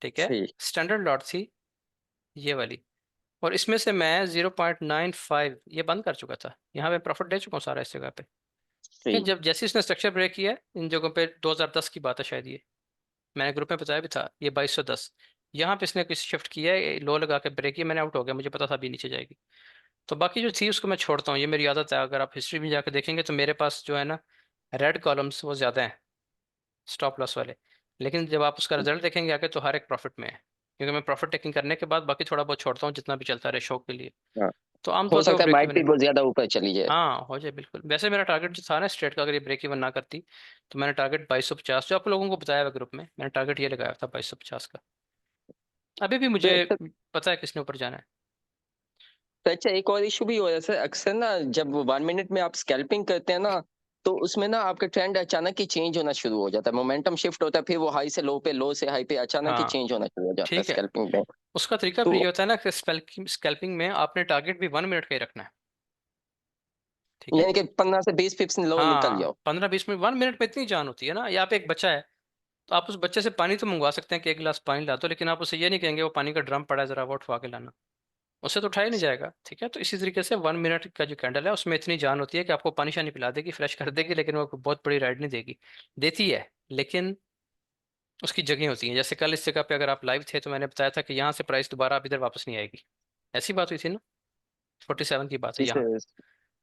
ठीक है, सही। स्टैंडर्ड लॉट थी ये वाली, और इसमें से मैं 0.95 ये बंद कर चुका था, यहाँ पे प्रॉफिट ले चुका हूँ सारा इस जगह पे। ठीक है, सही। जब जैसे इसने स्ट्रक्चर ब्रेक किया है इन जगहों पे, 2010 की बात है शायद, ये मैंने ग्रुप में बताया भी था, ये 2210, यहाँ पे इसने कुछ शिफ्ट किया है, लो लगा के ब्रेक किया, मैंने आउट हो गया, मुझे पता था अभी नीचे जाएगी। तो बाकी जो थी उसको मैं छोड़ता हूँ, ये मेरी आदत है, अगर आप हिस्ट्री में जाकर देखेंगे तो मेरे पास जो है ना, रेड कॉलम्स वो ज़्यादा हैं स्टॉप लॉस वाले, लेकिन जब आप उसका रिजल्ट देखेंगे आके तो हर एक प्रॉफिट में है, क्योंकि मैं प्रॉफिट टेकिंग करने के बाद बाकी थोड़ा बहुत छोड़ता हूँ जितना भी चलता रहे शौक के लिए। हाँ। तो हो आमतौर पे वो सकता है ब्रेक बाइक इवन भी है। बहुत ज्यादा ऊपर चली जाए। हाँ हो जाए बिल्कुल, वैसे मेरा टारगेट जो था ना स्ट्रेट का, अगर ये ब्रेक इवन ना करती, तो मैंने टारगेट 2250, जो आप लोगों को बताया हुआ ग्रुप में, मैंने टारगेट ये लगाया था 2250 का। अभी भी मुझे तो पता है किसने ऊपर जाना है। अच्छा, एक और इशू भी हो रहा है सर, अक्सर ना जब 1 मिनट में आप स्कैल्पिंग करते हैं ना, तो उसमें ना आपका ट्रेंड अचानक ही चेंज होना शुरू हो जाता है, मोमेंटम शिफ्ट होता है, फिर वो हाई से लो पे, लो से हाई पे अचानक ही हाँ चेंज होना शुरू हो जाता है ठीक है, स्कैल्पिंग में। उसका तरीका फिर तो ये होता है ना कि स्कैल्पिंग में आपने टारगेट भी 1 मिनट का ही रखना है, ठीक है। यानी कि 15 से 20 पिप्स लो निकल हाँ जाओ। 15-20 मिनट, 1 मिनट में इतनी जान होती है ना। या आप एक बच्चा है, तो आप उस बच्चे से पानी तो मंगवा सकते हैं कि 1 गिलास पानी ला दो, लेकिन आप उसे ये नहीं कहेंगे वो पानी का ड्रम पड़ा है जरा वो उठवा के लाना। उससे तो उठाया नहीं जाएगा। ठीक है, तो इसी तरीके से 1 मिनट का जो कैंडल है उसमें इतनी जान होती है कि आपको पानी शानी पिला देगी, फ्रेश कर देगी, लेकिन वो बहुत बड़ी राइड नहीं देगी। देती है लेकिन उसकी जगह होती है। जैसे कल इस जगह पे अगर आप लाइव थे तो मैंने बताया था कि यहाँ से प्राइस दोबारा अब इधर वापस नहीं आएगी। ऐसी बात हुई थी ना, 47 की बात है इसे यहाँ।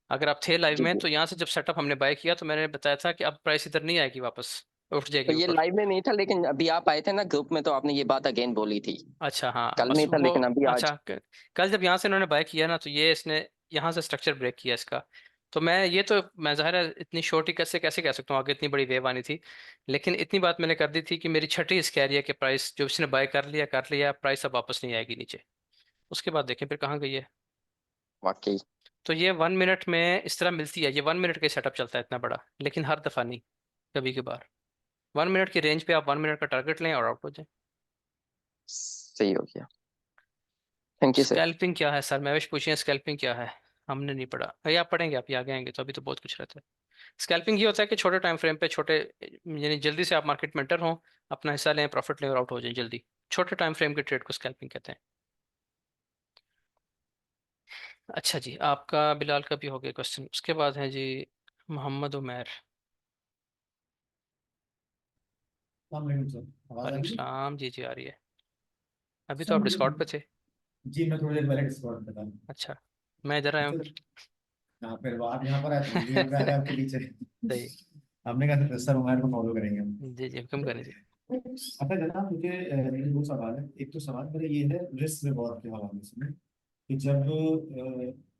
अगर आप थे लाइव जी में जी। तो यहाँ से जब सेटअप हमने बाय किया तो मैंने बताया था कि अब प्राइस इधर नहीं आएगी वापस, उठ तो जाएगी ये ऊपर। लाइव में नहीं था, लेकिन अभी आप आए थे ना ग्रुप में, तो आपने ये बात अगेन बोली थी। अच्छा हाँ, कल बस नहीं था वो लेकिन अभी आज। अच्छा कल जब यहाँ से इन्होंने बाय किया ना तो ये इसने यहाँ से स्ट्रक्चर ब्रेक किया इसका। तो मैं ज़ाहिर है इतनी शॉर्ट ही कैसे कैसे कह सकता हूँ, आगे इतनी बड़ी वेव आनी थी। लेकिन इतनी बात मैंने कर दी थी कि मेरी छठी इस कह रही है कि प्राइस जो इसने बाय कर लिया, प्राइस अब वापस नहीं आएगी नीचे। उसके बाद देखें फिर कहाँ गई है। वाकई। तो ये 1 मिनट में इस तरह मिलती है, ये 1 मिनट का सेटअप चलता है इतना बड़ा, लेकिन हर दफ़ा नहीं, कभी कभार। 1 मिनट की रेंज पे आप 1 मिनट का टारगेट लें और आउट हो जाए। सही हो गया। Thank you sir. स्कैल्पिंग क्या है सर, महवेश पूछिए स्कैल्पिंग क्या है। हमने नहीं पढ़ा भैया, आप पढ़ेंगे, आप ये आगे आएंगे तो अभी तो बहुत कुछ रहता है। स्कैल्पिंग ये होता है कि छोटे टाइम फ्रेम पे छोटे, यानी जल्दी से आप मार्केट में एंटर हों, अपना हिस्सा लें, प्रॉफिट लें और आउट हो जाएं जल्दी। छोटे टाइम फ्रेम के ट्रेड को स्कैल्पिंग कहते हैं। अच्छा जी, आपका बिलाल का भी हो गया क्वेश्चन। उसके बाद है जी मोहम्मद उमैर। वालेकुम सर, आवाज आ वालेकुम रही है? सलाम, जी जी आ रही है। अभी तो सर आप मुझे, डिस्कॉर्ड पे थे। जी मैं थोड़ी देर पहले डिस्कॉर्ड पे था। अच्छा, मैं इधर आया हूँ अच्छा, फिर। यहाँ पर आप यहाँ पर आए तो हम भी यहाँ पे आ गए आपके पीछे। सही। हमने कहा था सर उमर को फॉलो करेंगे हम। जी जी, हुक्म करें जी। अच्छा जनाब, मुझे मेरे दो सवाल है। एक तो सवाल मेरा ये है रिस्क रिवॉर्ड के हवाले से, कि जब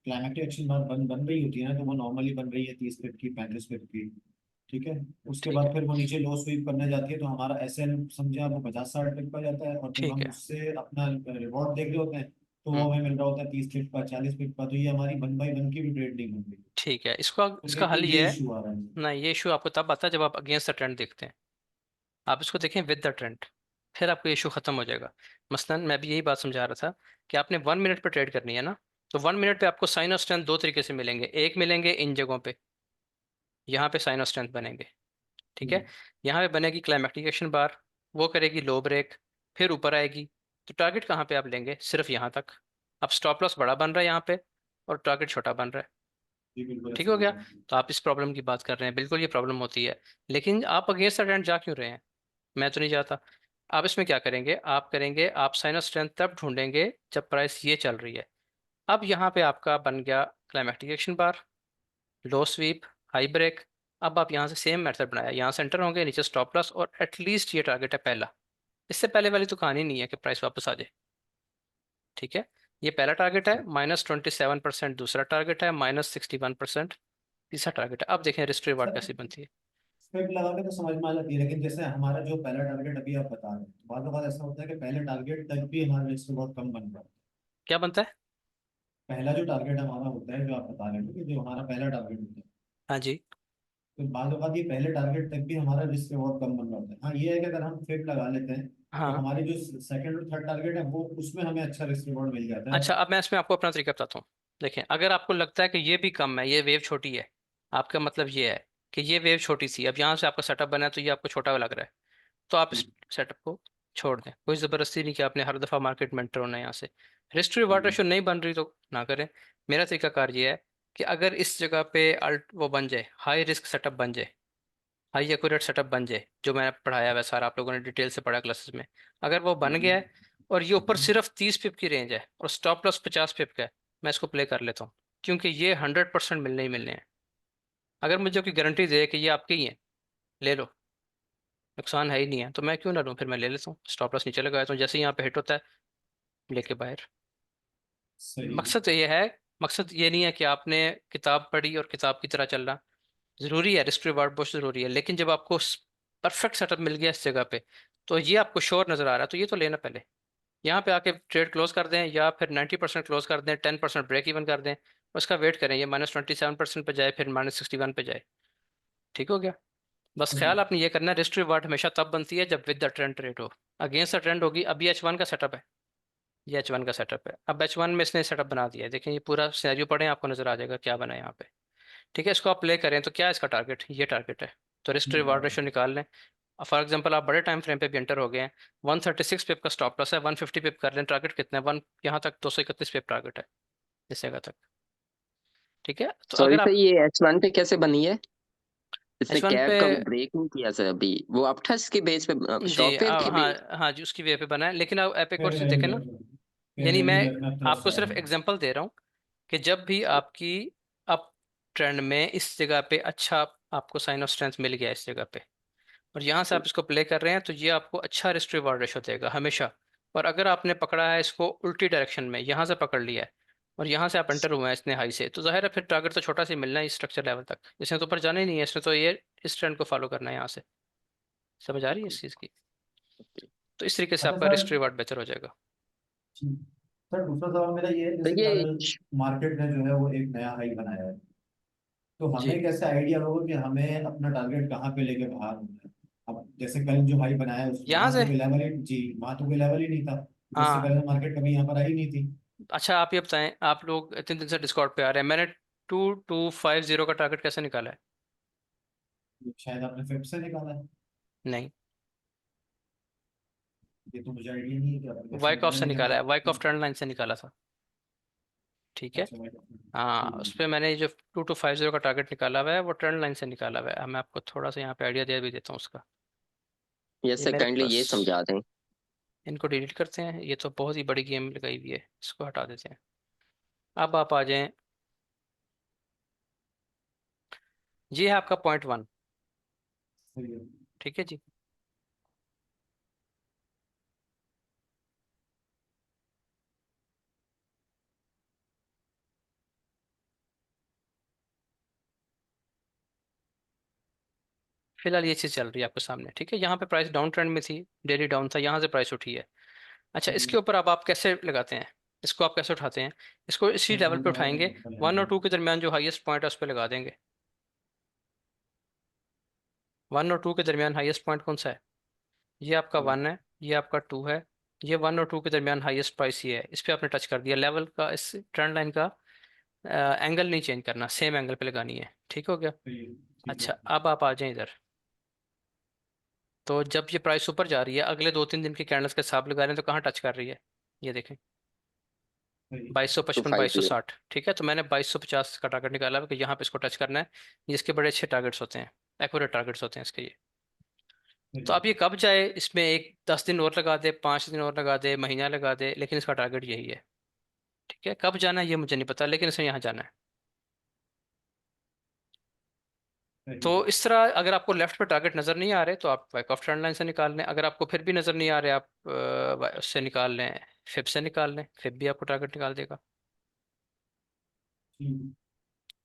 क्लाइमेटिक एक्शन बार बन बन रही होती है ना, तो वो नॉर्मली बन रही है 30 पिप की, 35 पिप की, ठीक है। उसके ठीक बाद है, फिर वो नीचे लो स्वीप करने जाती है, तो हमारा एसएल समझे आप, वो 50-60 पिप का जाता है, और जब ठीक हम है, उससे अपना रिवॉर्ड देख रहे होते हैं तो वो हम्म, हमें मिल रहा होता है 30 पिप का, 40 पिप का। तो ये हमारी 1/1 की भी ट्रेड नहीं बन रही। ठीक है। इसको तो इसका एक तो हल ये ये है। इशू आ रहा है। ना, ये इशू आपको तब आता है जब आप अगेंस्ट द ट्रेंड देखते हैं। आप इसको देखें विद द ट्रेंड, फिर आपको इशू खत्म हो जाएगा। मसलन मैं भी यही बात समझा रहा था कि आपने 1 मिनट पे ट्रेड करनी है ना, तो 1 मिनट पे आपको साइन ऑफ स्ट्रेंथ दो तरीके से मिलेंगे। एक मिलेंगे इन जगहों पे, यहाँ पे साइन ऑफ स्ट्रेंथ बनेंगे। ठीक है, यहाँ पे बनेगी क्लाइमेक्टिक एक्शन बार, वो करेगी लो ब्रेक, फिर ऊपर आएगी। तो टारगेट कहाँ पे आप लेंगे, सिर्फ यहाँ तक। अब स्टॉप लॉस बड़ा बन रहा है यहाँ पे और टारगेट छोटा बन रहा है। जी बिल्कुल ठीक ऐसा हो ही गया। होता है। तो आप इस प्रॉब्लम की बात कर रहे हैं, बिल्कुल ये प्रॉब्लम होती है। लेकिन आप अगेंस्ट द ट्रेंड जा क्यों रहे हैं, मैं तो नहीं जाता। आप इसमें क्या करेंगे, आप साइन ऑफ स्ट्रेंथ तब ढूंढेंगे जब प्राइस ये चल रही है। अब यहाँ पे आपका बन गया क्लाइमेक्टिक एक्शन बार, लो स्वीप, हाई ब्रेक। अब आप यहाँ से सेम मेथड बनाया, यहाँ से एंटर होंगे, नीचे स्टॉप लॉस, और एटलीस्ट ये टारगेट है पहला। इससे पहले वाली तो कहानी नहीं है कि प्राइस वापस आ जाए। ठीक है, ये पहला टारगेट है, -27% दूसरा टारगेट है, -61% तीसरा टारगेट है। अब देखें रिस्क रिवार्ड सर कैसी बनती है। स्क्रिप्ट लगा के तो समझ में आ जाती है, लेकिन जैसे हमारा जो पहला टारगेट अभी आप बता रहे हैं, तो बाद ऐसा होता है कि पहले टारगेट तक भी हमारा रिस्क बहुत कम बन रहा है। क्या बनता है। पहला जो टारगेट हमारा होता है, जो आप बता रहे हो कि जो हमारा पहला टारगेट होता है, हाँ जी। तो बाद ये पहले टारगेट तक भी हमारा रिस्क बहुत कम बन रहा होता है। हाँ ये है कि अगर हम फिट लगा लेते हैं तो हाँ, हमारे जो सेकंड और थर्ड टारगेट है वो, उसमें हमें अच्छा रिस्क रिवॉर्ड मिल जाता है। अच्छा, अब मैं इसमें आपको अपना तरीका बताता हूँ। देखें, अगर आपको लगता है कि ये भी कम है, ये वेव छोटी है, आपका मतलब ये है कि ये वेव छोटी सी, अब यहाँ से आपका सेटअप बना है तो ये आपको छोटा लग रहा है, तो आप इस सेटअप को छोड़ दें। कोई ज़बरदस्ती नहीं कि आपने हर दफ़ा मार्केट में एंटर होना है यहाँ से। रिस्क रिवार्ड रेशो नहीं बन रही तो ना करें। मेरा तरीकाकार ये है कि अगर इस जगह पे अल्ट वो बन जाए, हाई रिस्क सेटअप बन जाए, हाई एक्यूरेट सेटअप बन जाए, जो मैंने पढ़ाया हुआ है सारा, आप लोगों ने डिटेल से पढ़ा क्लासेस में, अगर वो बन गया है और ये ऊपर सिर्फ 30 पिप की रेंज है और स्टॉप लॉस 50 पिप का है, मैं इसको प्ले कर लेता हूँ, क्योंकि ये 100% मिलने ही मिलने हैं। अगर मुझे कोई गारंटी दे कि ये आपके ही हैं, ले लो, नुकसान है ही नहीं है, तो मैं क्यों ना लूँ, फिर मैं ले लेता हूँ। स्टॉप लॉस नीचे लगाया तो जैसे ही यहाँ पे हिट होता है लेके बाहर। सही। मकसद ये है, मकसद ये नहीं है कि आपने किताब पढ़ी और किताब की तरह चलना। ज़रूरी है, रिस्क रिवार्ड बहुत ज़रूरी है, लेकिन जब आपको परफेक्ट सेटअप मिल गया इस जगह पे, तो ये आपको श्योर नज़र आ रहा है, तो ये तो लेना पहले। यहाँ पे आके ट्रेड क्लोज कर दें, या फिर 90% क्लोज कर दें, 10% ब्रेक इवन कर दें, उसका वेट करें ये -27% पे जाए, फिर -61 पे जाए। ठीक हो गया। बस ख्याल आपने ये करना है, रिस्क रिवार्ड हमेशा तब बनती है जब विद द ट्रेंड ट्रेड हो। अगेंस्ट द ट्रेंड होगी। अभी H1 का सेटअप है, ये H1 का सेटअप है। अब H1 में इसने सेटअप बना दिया है, देखें ये पूरा सिनेरियो पढ़ें, आपको नजर आ जाएगा क्या बना है यहाँ पे। ठीक है, इसको आप प्ले करें तो क्या है इसका टारगेट, ये टारगेट है। तो रिस्क रिवार्ड रेशो निकाल लें, फॉर एग्जांपल आप बड़े टाइम फ्रेम पे भी एंटर हो गए हैं, 136 पिप का स्टॉप लॉस है, 150 पिप कर लें, टारगेट कितना है, वन यहाँ तक 231 पिप टारगेट है इस जगह तक। ठीक है, तो सॉरी अगर सर, आप ये H1 पे कैसे बनी है? इसने H1 पे, कैप का ब्रेक नहीं किया सर अभी, वो अपठस के बेस पे, जी स्टॉक फेयर के हाँ बेस। हाँ जी, उसकी वे पे बना है, लेकिन आप एक और चीज़ देखें ना, यानी पहले मैं भी अपना आपको ट्रस्ट सिर्फ आया। एग्जांपल दे रहा हूँ कि जब भी आपकी अप ट्रेंड में इस जगह पे अच्छा आपको साइन ऑफ स्ट्रेंथ मिल गया इस जगह पे, और यहाँ से आप इसको प्ले कर रहे हैं, तो ये आपको अच्छा रिस्क रिवॉर्ड रेशो देगा हमेशा। और अगर आपने पकड़ा है इसको उल्टी डायरेक्शन में, यहाँ से पकड़ लिया है और यहाँ से आप एंटर हुए हैं इतने हाई से, तो जाहिर है फिर टारगेट तो छोटा सा ही मिलना है इस स्ट्रक्चर लेवल तक, इसने तो ऊपर जाना ही नहीं है, इसने तो ये इस ट्रेंड को फॉलो करना है यहाँ से। समझ आ रही है इस चीज़ की? तो इस तरीके से अच्छा आपका सर, रिस्क रिवॉर्ड बेहतर हो जाएगा। सर दूसरा सवाल मेरा ये है, तो जैसे ये कल मार्केट ने जो है वो एक नया हाई बनाया है, तो जी हमें कैसे आइडिया होगा कि हमें अपना टारगेट कहाँ पे लेके बाहर होना है? अब जैसे कल जो हाई बनाया है उस यहाँ वहां से, तो कोई लेवल ही, जी वहां तो कोई लेवल ही नहीं था, क्योंकि इससे हाँ। पहले मार्केट कभी यहाँ पर आई नहीं थी। अच्छा आप ये बताएं, आप लोग इतने दिन से डिस्कॉर्ड पे आ रहे हैं, मैंने 2250 का टारगेट कैसे निकाला है? शायद आपने फिफ्थ से निकाला है। नहीं, ये तो मुझे आइडिया नहीं है कि आपने कैसे वाइक ऑफ निकाला, से लेकिन निकाला है, आप। वाइक ऑफ ट्रेंड लाइन से निकाला था। ठीक है, अच्छा भाई। हाँ, उस पर मैंने ये जो 2250 का टारगेट निकाला हुआ है वो ट्रेंड लाइन से निकाला हुआ है। मैं आपको थोड़ा सा यहाँ पे आइडिया दे भी देता हूँ उसका। यस ये सर, मेरे काइंडली पास, ये समझा दें। इनको डिलीट करते हैं, ये तो बहुत ही बड़ी गेम लगाई हुई है, इसको हटा देते हैं। अब आप आ जाएं, ये है आपका पॉइंट 1। सही है। ठीक है जी, फिलहाल ये चीज़ चल रही है आपके सामने। ठीक है, यहाँ पे प्राइस डाउन ट्रेंड में थी, डेली डाउन था, यहाँ से प्राइस उठी है। अच्छा, सही है। इसके ऊपर अब आप कैसे लगाते हैं, इसको आप कैसे उठाते हैं? इसको इसी लेवल पे उठाएंगे, 1 और 2 के दरमियान जो हाईएस्ट पॉइंट है उस पर लगा देंगे। 1 और 2 के दरमियान हाईएस्ट पॉइंट कौन सा है? ये आपका 1 है, ये आपका 2 है, ये 1 और 2 के दरमियान हाईएस्ट प्राइस ये है, इस पर आपने टच कर दिया लेवल का, इस ट्रेंड लाइन का एंगल नहीं चेंज करना, सेम एंगल पे लगानी है। ठीक हो गया? सही है। ठीक है। अच्छा, अब आप आ जाएं इधर, तो जब ये प्राइस ऊपर जा रही है, अगले 2-3 दिन की कैंडल्स के हिसाब लगा रहे हैं, तो कहाँ टच कर रही है? ये देखें, सही है। 250। 2255 2260। ठीक है, तो मैंने 2250 का टारगेट निकाला है कि यहाँ पे इसको टच करना है। ये इसके बड़े अच्छे टारगेट्स होते हैं, एक्यूरेट टारगेट्स होते हैं इसके ये। सही तो है। अब ये कब जाए, इसमें एक 10 दिन और लगा दे, 5 दिन और लगा दे, महीना लगा दे, लेकिन इसका टारगेट यही है। ठीक है, कब जाना है ये मुझे नहीं पता, लेकिन इसे यहाँ जाना है। सही तो है। इस तरह अगर आपको लेफ्ट पे टारगेट नज़र नहीं आ रहे तो आप बैक ऑफ ट्रेंड लाइन से निकाल लें, अगर आपको फिर भी नज़र नहीं आ रहे आप उससे निकाल लें, फिब से निकाल लें, फिब भी आपको टारगेट निकाल देगा। ठीक है।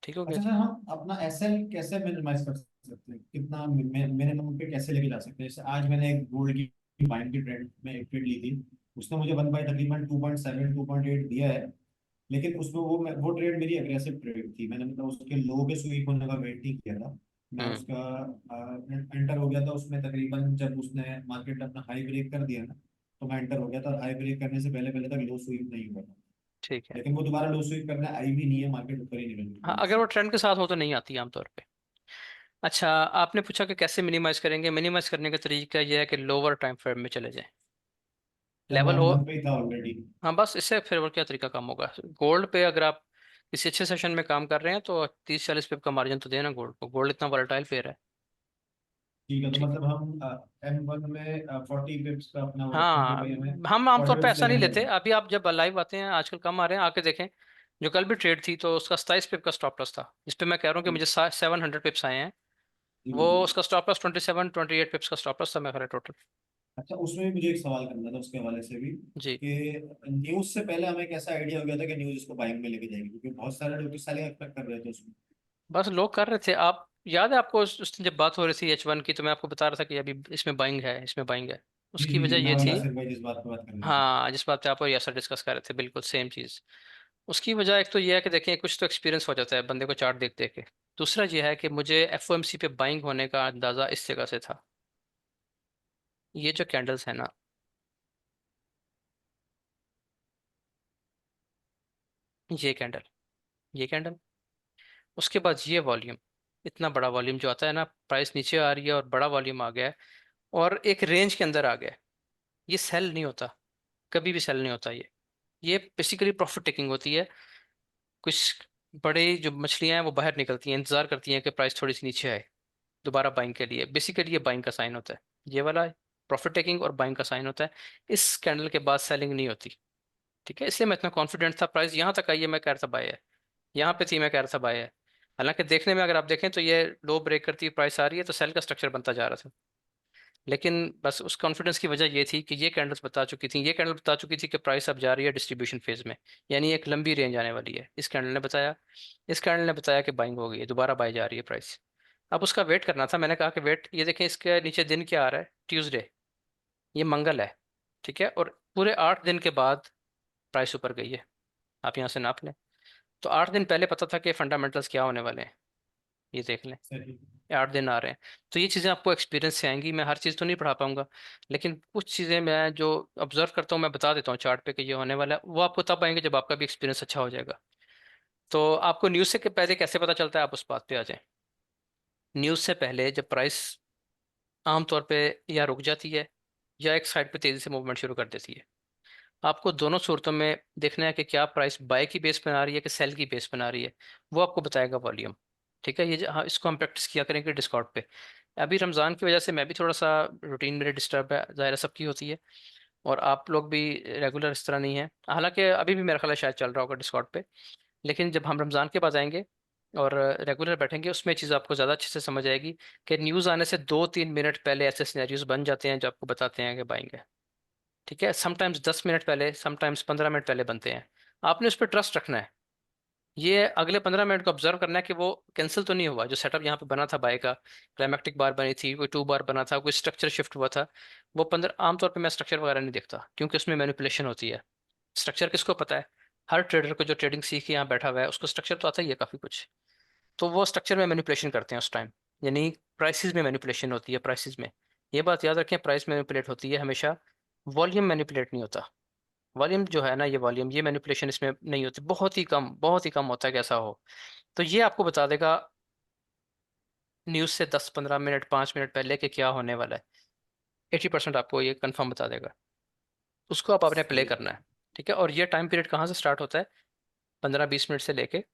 ठीक हो गया अच्छा जी। सर, हम अपना एसएल कैसे मिनिमाइज कर सकते हैं, कितना मिनिमम पे कैसे लेके जा सकते हैं? जैसे आज मैंने एक गोल्ड की बाइंग की ट्रेड में एक ट्रेड ली थी, उसने मुझे वन बाई तकरीबन 2.7 2.8 दिया है, लेकिन उसमें वो ट्रेड मेरी अग्रेसिव ट्रेड थी, मैंने मतलब उसके लो के स्वीप होने का वेट नहीं किया था। मैं हम्म। उसका एंटर हो गया था उसमें, तकरीबन जब उसने मार्केट अपना हाई ब्रेक कर दिया ना, तो मैं एंटर हो गया था, और हाई ब्रेक करने से पहले पहले तक लो स्वीप नहीं हुआ था, ठीक है, लेकिन वो दोबारा लो स्वीप करने आई भी नहीं है, मार्केट ऊपर ही निकल हाँ, गई अगर वो उससे। ट्रेंड के साथ हो तो नहीं आती आमतौर पे। अच्छा, आपने पूछा कि कैसे मिनिमाइज करेंगे, मिनिमाइज करने का तरीका यह है कि लोअर टाइम फ्रेम में चले जाएं, जब लेवल वन हो। वन पे ही था ऑलरेडी। हाँ बस, इससे फिर और क्या तरीका काम होगा। गोल्ड पे अगर आप किसी अच्छे सेशन में काम कर रहे हैं तो 30-40 पिप का मार्जिन तो देना गोल्ड को, गोल्ड इतना वोलेटाइल पेयर है। ठीक है, तो ठीक, मतलब हम M1 में 40 पिप्स का अपना वो रखेंगे हाँ, भाई, हमें हम आमतौर 40 पे पिप्स ऐसा नहीं लेने लेते, हैं। अभी आप जब लाइव आते हैं आजकल कम आ रहे हैं, आके देखें। जो कल भी ट्रेड थी तो उसका 27 पिप का स्टॉप लॉस था, इस पे मैं कह रहा हूँ कि मुझे 700 पिप्स आए हैं। जी वो जी। उसका स्टॉप लॉस 27-28 पिप्स का स्टॉप लॉस था मेरा टोटल। अच्छा, उसमें भी मुझे एक सवाल करना था उसके हवाले से भी, जी, कि न्यूज से पहले हमें कैसा आइडिया हो गया था कि न्यूज इसको बाइंग में लेके जाएगी, क्योंकि बहुत सारे लोग तो सेलिंग एक्सपेक्ट कर रहे थे उसमें। बस लोग कर रहे थे। आप याद है आपको उस दिन जब बात हो रही थी H1 की, तो मैं आपको बता रहा था कि अभी इसमें बाइंग है, इसमें बाइंग है। जी उसकी जी वजह जी, मैं ये और थी, यासिर भाई जिस बात पे बात कर रहे थे। हाँ, जिस बात पे आप और यासर डिस्कस कर रहे थे, बिल्कुल सेम चीज़। उसकी वजह एक तो ये है कि देखें, कुछ तो एक्सपीरियंस हो जाता है बंदे को चार्ट देख देख के। दूसरा ये है कि मुझे एफओएमसी पे बाइंग होने का अंदाज़ा इस जगह से था। ये जो कैंडल्स है ना, ये कैंडल, ये कैंडल, उसके बाद ये वॉल्यूम, इतना बड़ा वॉल्यूम जो आता है ना, प्राइस नीचे आ रही है और बड़ा वॉल्यूम आ गया है, और एक रेंज के अंदर आ गया, ये सेल नहीं होता, कभी भी सेल नहीं होता। ये बेसिकली प्रॉफिट टेकिंग होती है। कुछ बड़े जो मछलियां हैं वो बाहर निकलती हैं, इंतजार करती हैं कि प्राइस थोड़ी सी नीचे आए दोबारा बाइंग के लिए। बेसिकली ये बाइंग का साइन होता है, ये वाला प्रॉफिट टेकिंग और बाइंग का साइन होता है। इस कैंडल के बाद सेलिंग नहीं होती, ठीक है। इसलिए मैं इतना कॉन्फिडेंट था, प्राइस यहाँ तक आई है मैं कह रहा था बाय है, यहाँ पे थी मैं कह रहा था बाय है। हालांकि देखने में अगर आप देखें तो ये लो ब्रेक करती हुई प्राइस आ रही है, तो सेल का स्ट्रक्चर बनता जा रहा था। लेकिन बस उस कॉन्फिडेंस की वजह ये थी कि ये कैंडल्स बता चुकी थी, ये कैंडल बता चुकी थी कि प्राइस अब जा रही है डिस्ट्रीब्यूशन फेज में, यानी एक लंबी रेंज आने वाली है। इस कैंडल ने बताया, इस कैंडल ने बताया कि बाइंग हो गई है, दोबारा बाई जा रही है प्राइस। अब उसका वेट करना था। मैंने कहा कि वेट, ये देखें इसके नीचे दिन क्या आ रहा है, ट्यूसडे, ये मंगल है, ठीक है। और पूरे 8 दिन के बाद प्राइस ऊपर गई है, आप यहाँ से नाप लें। तो 8 दिन पहले पता था कि फंडामेंटल्स क्या होने वाले हैं, ये देख लें, सही। 8 दिन आ रहे हैं। तो ये चीज़ें आपको एक्सपीरियंस से आएंगी। मैं हर चीज़ तो नहीं पढ़ा पाऊंगा, लेकिन कुछ चीज़ें मैं जो ऑब्जर्व करता हूँ मैं बता देता हूँ चार्ट पे कि ये होने वाला है। वो आपको तब आएंगे जब आपका भी एक्सपीरियंस अच्छा हो जाएगा। तो आपको न्यूज़ से पहले कैसे पता चलता है, आप उस बात पे आ जाएं। न्यूज़ से पहले जब प्राइस आमतौर पे या रुक जाती है या एक साइड पे तेज़ी से मूवमेंट शुरू कर देती है, आपको दोनों सूरतों में देखना है कि क्या प्राइस बाय की बेस बना रही है कि सेल की बेस बना रही है। वो आपको बताएगा वॉल्यूम, ठीक है। हाँ, इसको हम प्रैक्टिस किया करेंगे डिस्कॉर्ड पे। अभी रमज़ान की वजह से मैं भी थोड़ा सा रूटीन मेरे डिस्टर्ब है, ज़ाहिर है सबकी होती है, और आप लोग भी रेगुलर इस तरह नहीं है। हालांकि अभी भी मेरा ख्याल है शायद चल रहा होगा डिस्कॉर्ड पे, लेकिन जब हम रमज़ान के बाद आएंगे और रेगुलर बैठेंगे, उसमें चीज़ आपको ज़्यादा अच्छे से समझ आएगी कि न्यूज़ आने से 2-3 मिनट पहले ऐसे सिनेरियोज बन जाते हैं जो आपको बताते हैं कि बाइंग है, ठीक है। समटाइम्स 10 मिनट पहले, समटाइम्स 15 मिनट पहले बनते हैं। आपने उस पर ट्रस्ट रखना है। ये अगले 15 मिनट को ऑब्जर्व करना है कि वो कैंसिल तो नहीं हुआ, जो सेटअप यहाँ पे बना था बाय का, क्लाइमेक्टिक बार बनी थी, कोई 2 बार बना था, कोई स्ट्रक्चर शिफ्ट हुआ था। वो 15, आमतौर पे मैं स्ट्रक्चर वगैरह नहीं देखता क्योंकि उसमें मैनिपुलेशन होती है। स्ट्रक्चर किसको पता है, हर ट्रेडर को जो ट्रेडिंग सीख के यहाँ बैठा हुआ है उसको स्ट्रक्चर तो आता ही है काफ़ी कुछ। तो वो स्ट्रक्चर में मैनिपुलेशन करते हैं उस टाइम, यानी प्राइसेस में मैनिपुलेशन होती है। प्राइसेस में ये बात याद रखें, प्राइस मैनिपुलेट होती है हमेशा, वॉल्यूम मैनिपुलेट नहीं होता। वॉल्यूम जो है ना, ये वॉल्यूम, ये मैनिपुलेशन इसमें नहीं होती, बहुत ही कम, बहुत ही कम होता है कि ऐसा हो। तो ये आपको बता देगा न्यूज़ से 10-15 मिनट, 5 मिनट पहले कि क्या होने वाला है। 80% आपको ये कंफर्म बता देगा, उसको आप आपने प्ले सही। करना है, ठीक है। और ये टाइम पीरियड कहाँ से स्टार्ट होता है, 15-20 मिनट से लेके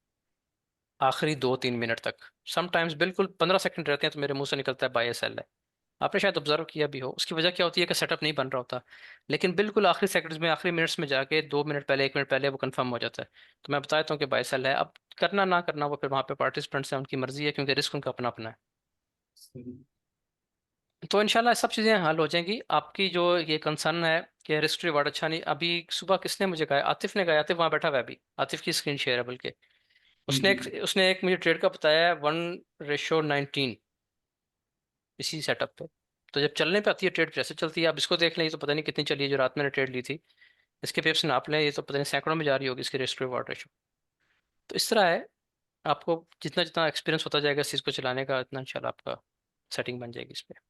आखिरी 2-3 मिनट तक। समटाइम्स बिल्कुल 15 सेकंड रहते हैं तो मेरे मुंह से निकलता है बाय सेल है। आपने शायद ऑब्जर्व किया भी हो। उसकी वजह क्या होती है कि सेटअप नहीं बन रहा होता, लेकिन बिल्कुल आखिरी सेकंड्स में, आखिरी मिनट्स में जाके 2 मिनट पहले, 1 मिनट पहले वो कंफर्म हो जाता है। तो मैं बता देता हूँ कि बाय सेल है। अब करना ना करना वो फिर वहाँ पे पार्टिसिपेंट्स हैं, उनकी मर्जी है, क्योंकि रिस्क उनका अपना अपना है। सही। तो इंशाल्लाह सब चीज़ें हल हो जाएंगी। आपकी जो ये कंसर्न है कि रिस्क रिवार्ड अच्छा नहीं, अभी सुबह किसने मुझे कहा, आतिफ ने कहा, आतिफ वहाँ बैठा हुआ है अभी, आतिफ की स्क्रीन शेयर है बल्कि, उसने एक मुझे ट्रेड का बताया है 1:19 इसी सेटअप पे। तो जब चलने पे आती है ट्रेड कैसे चलती है, आप इसको देख लें, ये तो पता नहीं कितनी चली है जो रात मैंने ट्रेड ली थी। इसके पेप्स नाप लें, ये तो पता नहीं सैकड़ों में जा रही होगी इसकी रिस्क रिवार्ड रेशो। तो इस तरह है, आपको जितना जितना एक्सपीरियंस होता जाएगा इस चीज़ को चलाने का, इतना इंशाल्लाह आपका सेटिंग बन जाएगी इस पर।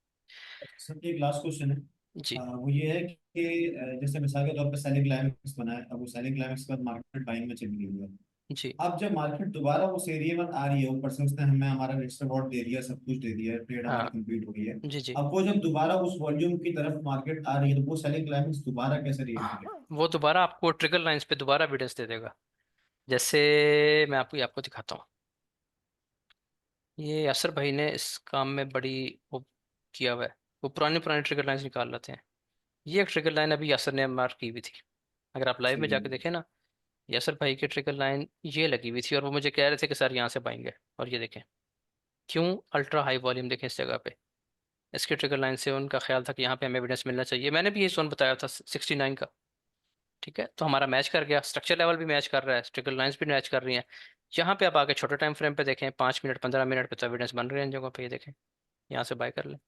सर एक लास्ट क्वेश्चन है। जी वो ये है कि जैसे मिसाल के तौर पे सेलिंग क्लाइमेक्स बना है, अब वो सेलिंग क्लाइमेक्स के बाद मार्केट बाइंग में चली गई है। जी अब जब मार्केट दोबारा उस एरिया में आ रही है, ऊपर से उसने हमें हमारा रिस्क रिवॉर्ड दे दिया, सब कुछ दे दिया है, ट्रेड हमारी हाँ कंप्लीट हो गई है। जी जी। अब वो जब दोबारा उस वॉल्यूम की तरफ मार्केट आ रही है, तो वो सेलिंग क्लाइमेक्स दोबारा कैसे रिएक्ट करेगा? वो दोबारा आपको ट्रिगर लाइंस पे दोबारा एविडेंस दे देगा। जैसे मैं आपको आपको दिखाता हूँ, ये यासर भाई ने इस काम में बड़ी वो किया हुआ है, वो पुरानी पुरानी ट्रिगर लाइंस निकाल लेते हैं। ये एक ट्रिगर लाइन अभी यासर ने मार्क की हुई थी, अगर आप लाइव में सही। जाके देखें ना, यासर भाई की ट्रिगर लाइन ये लगी हुई थी, और वो मुझे कह रहे थे कि सर यहाँ से पाएंगे। और ये देखें क्यों, अल्ट्रा हाई वॉल्यूम देखें इस जगह पे, इसके ट्रिगर लाइन से उनका ख्याल था कि यहाँ पे हमें एविडेंस मिलना चाहिए। मैंने भी ये जोन बताया था 69 का, ठीक है। तो हमारा मैच कर गया, स्ट्रक्चर लेवल भी मैच कर रहा है, ट्रिगर लाइंस भी मैच कर रही हैं। यहाँ पे आप आगे छोटे टाइम फ्रेम पे देखें, 5 मिनट, 15 मिनट पे तो एविडेंस बन रहे हैं इन जगहों पे, ये देखें यहाँ से बाय कर लें,